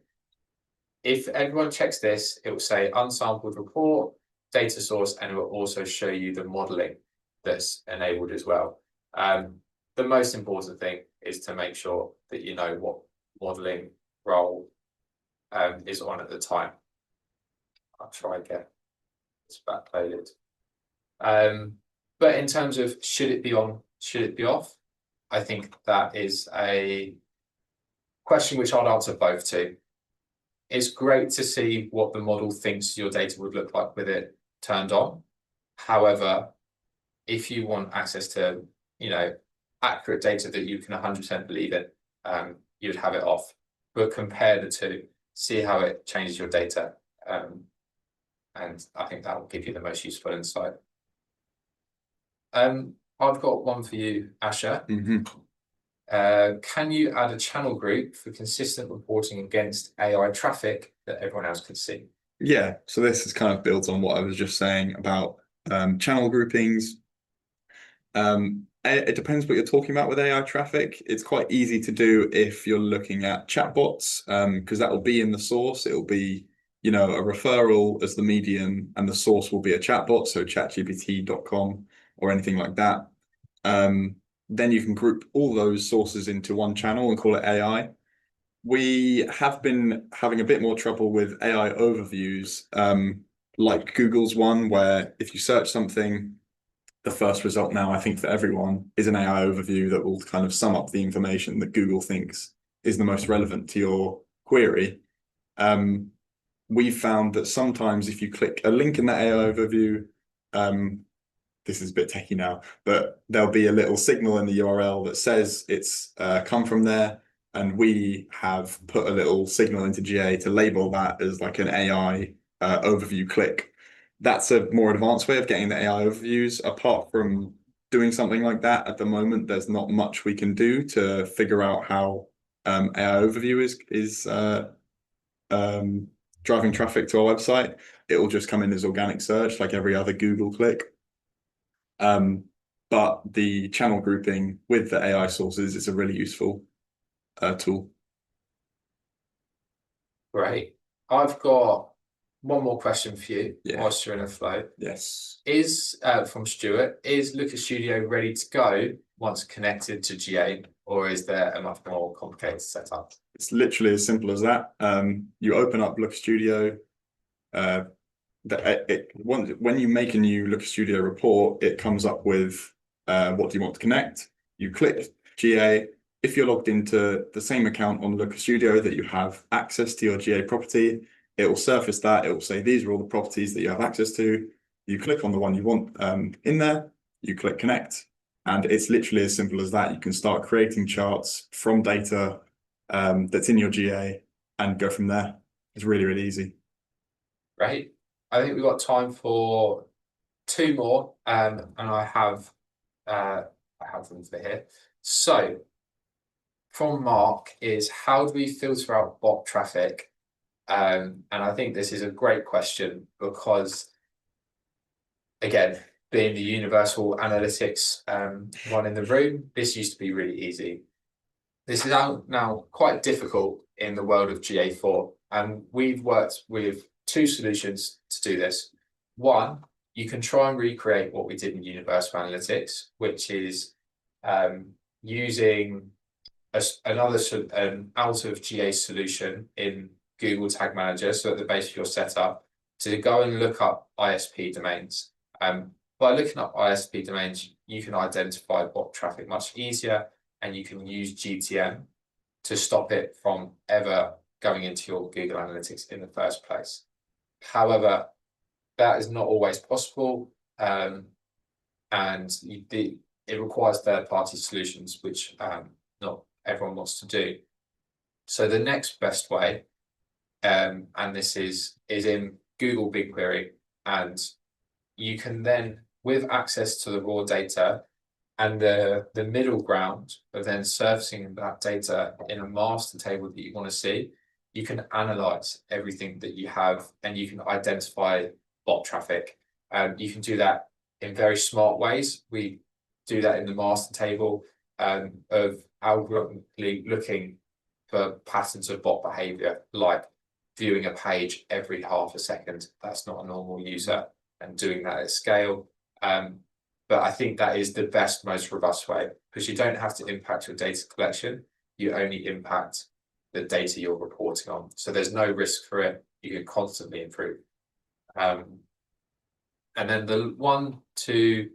If everyone checks this, it will say unsampled report, data source, and it will also show you the modeling that's enabled as well. The most important thing is to make sure that you know what modeling role is on at the time. I'll try again. It's backloaded. But in terms of should it be on, should it be off, I think that is a question which I'd answer both to. It's great to see what the model thinks your data would look like with it turned on. However, if you want access to, accurate data that you can 100% believe in, you'd have it off. But compare the two, see how it changes your data. And I think that will give you the most useful insight. I've got one for you, Asher. Can you add a channel group for consistent reporting against AI traffic that everyone else can see? Yeah, so this is kind of built on what I was just saying about channel groupings. It depends what you're talking about with AI traffic. It's quite easy to do if you're looking at chatbots, because that will be in the source. It will be you know, a referral as the medium, and the source will be a chatbot, so chatgpt.com or anything like that. Then you can group all those sources into one channel and call it AI. We have been having a bit more trouble with AI overviews, like Google's one, where if you search something, the first result now, I think for everyone, is an AI overview that will kind of sum up the information that Google thinks is the most relevant to your query. We've found that sometimes if you click a link in that AI overview, this is a bit techie now, but there'll be a little signal in the URL that says it's come from there. And we have put a little signal into GA to label that as like an AI overview click. That's a more advanced way of getting the AI overviews. Apart from doing something like that at the moment, there's not much we can do to figure out how AI overview is driving traffic to our website. It will just come in as organic search like every other Google click. But the channel grouping with the AI sources is a really useful tool. Great. I've got one more question for you Yeah. whilst you're in a flow. Yes. Is from Stuart, is Looker Studio ready to go once connected to GA, or is there a much more complicated setup? It's literally as simple as that. You open up Looker Studio. When you make a new Looker Studio report, it comes up with what do you want to connect. You click GA. If you're logged into the same account on Looker Studio that you have access to your GA property, it will surface that. It will say these are all the properties that you have access to. You click on the one you want in there. You click connect, and it's literally as simple as that. You can start creating charts from data that's in your GA and go from there. It's really, really easy. Great. I think we've got time for two more, and I have them for here. So from Mark is, how do we filter out bot traffic? And I think this is a great question because, again, being the universal analytics one in the room, this used to be really easy. This is now quite difficult in the world of GA4, and we've worked with two solutions to do this. One, you can try and recreate what we did in Universal Analytics, which is using another out of GA solution in Google Tag Manager, so at the base of your setup, to go and look up ISP domains. By looking up ISP domains, you can identify bot traffic much easier, and you can use GTM to stop it from ever going into your Google Analytics in the first place. However, that is not always possible, and it requires third-party solutions, which not everyone wants to do. So the next best way, and this is in Google BigQuery, and you can then, with access to the raw data and the middle ground of then surfacing that data in a master table that you want to see, you can analyze everything that you have, and you can identify bot traffic. You can do that in very smart ways. We do that in the master table of algorithmically looking for patterns of bot behavior, like viewing a page every half a second. That's not a normal user, and doing that at scale. But I think that is the best, most robust way, because you don't have to impact your data collection. You only impact the data you're reporting on. So there's no risk for it. You can constantly improve. And then the one to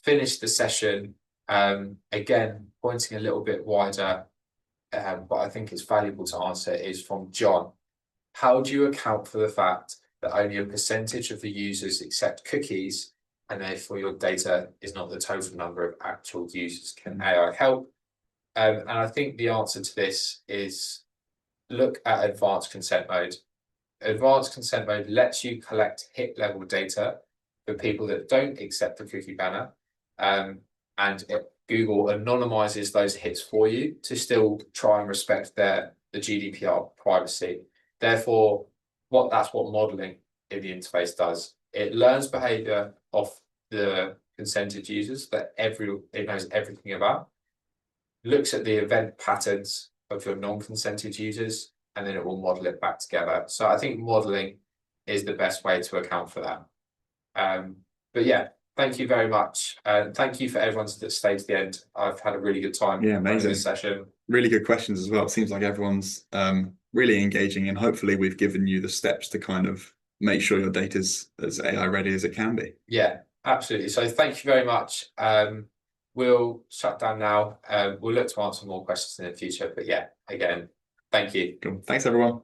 finish the session, again, pointing a little bit wider, but I think it's valuable to answer, is from John. How do you account for the fact that only a percentage of the users accept cookies, and therefore your data is not the total number of actual users? Can AI help? And I think the answer to this is look at advanced consent mode. Advanced consent mode lets you collect hit level data for people that don't accept the cookie banner, and Google anonymizes those hits for you to still try and respect the GDPR privacy. Therefore, that's what modeling in the interface does. It learns behavior off the consented users that it knows everything about, looks at the event patterns of your non-consented users, and then it will model it back together. So I think modeling is the best way to account for that. But yeah, thank you very much. Thank you for everyone that stayed to the end. I've had a really good time Yeah, running amazing. this session. Really good questions as well. It seems like everyone's really engaging, and hopefully we've given you the steps to kind of make sure your data's as AI ready as it can be. Yeah, absolutely. So thank you very much. We'll shut down now. We'll look to answer more questions in the future. But yeah, again, thank you. Cool. Thanks, everyone.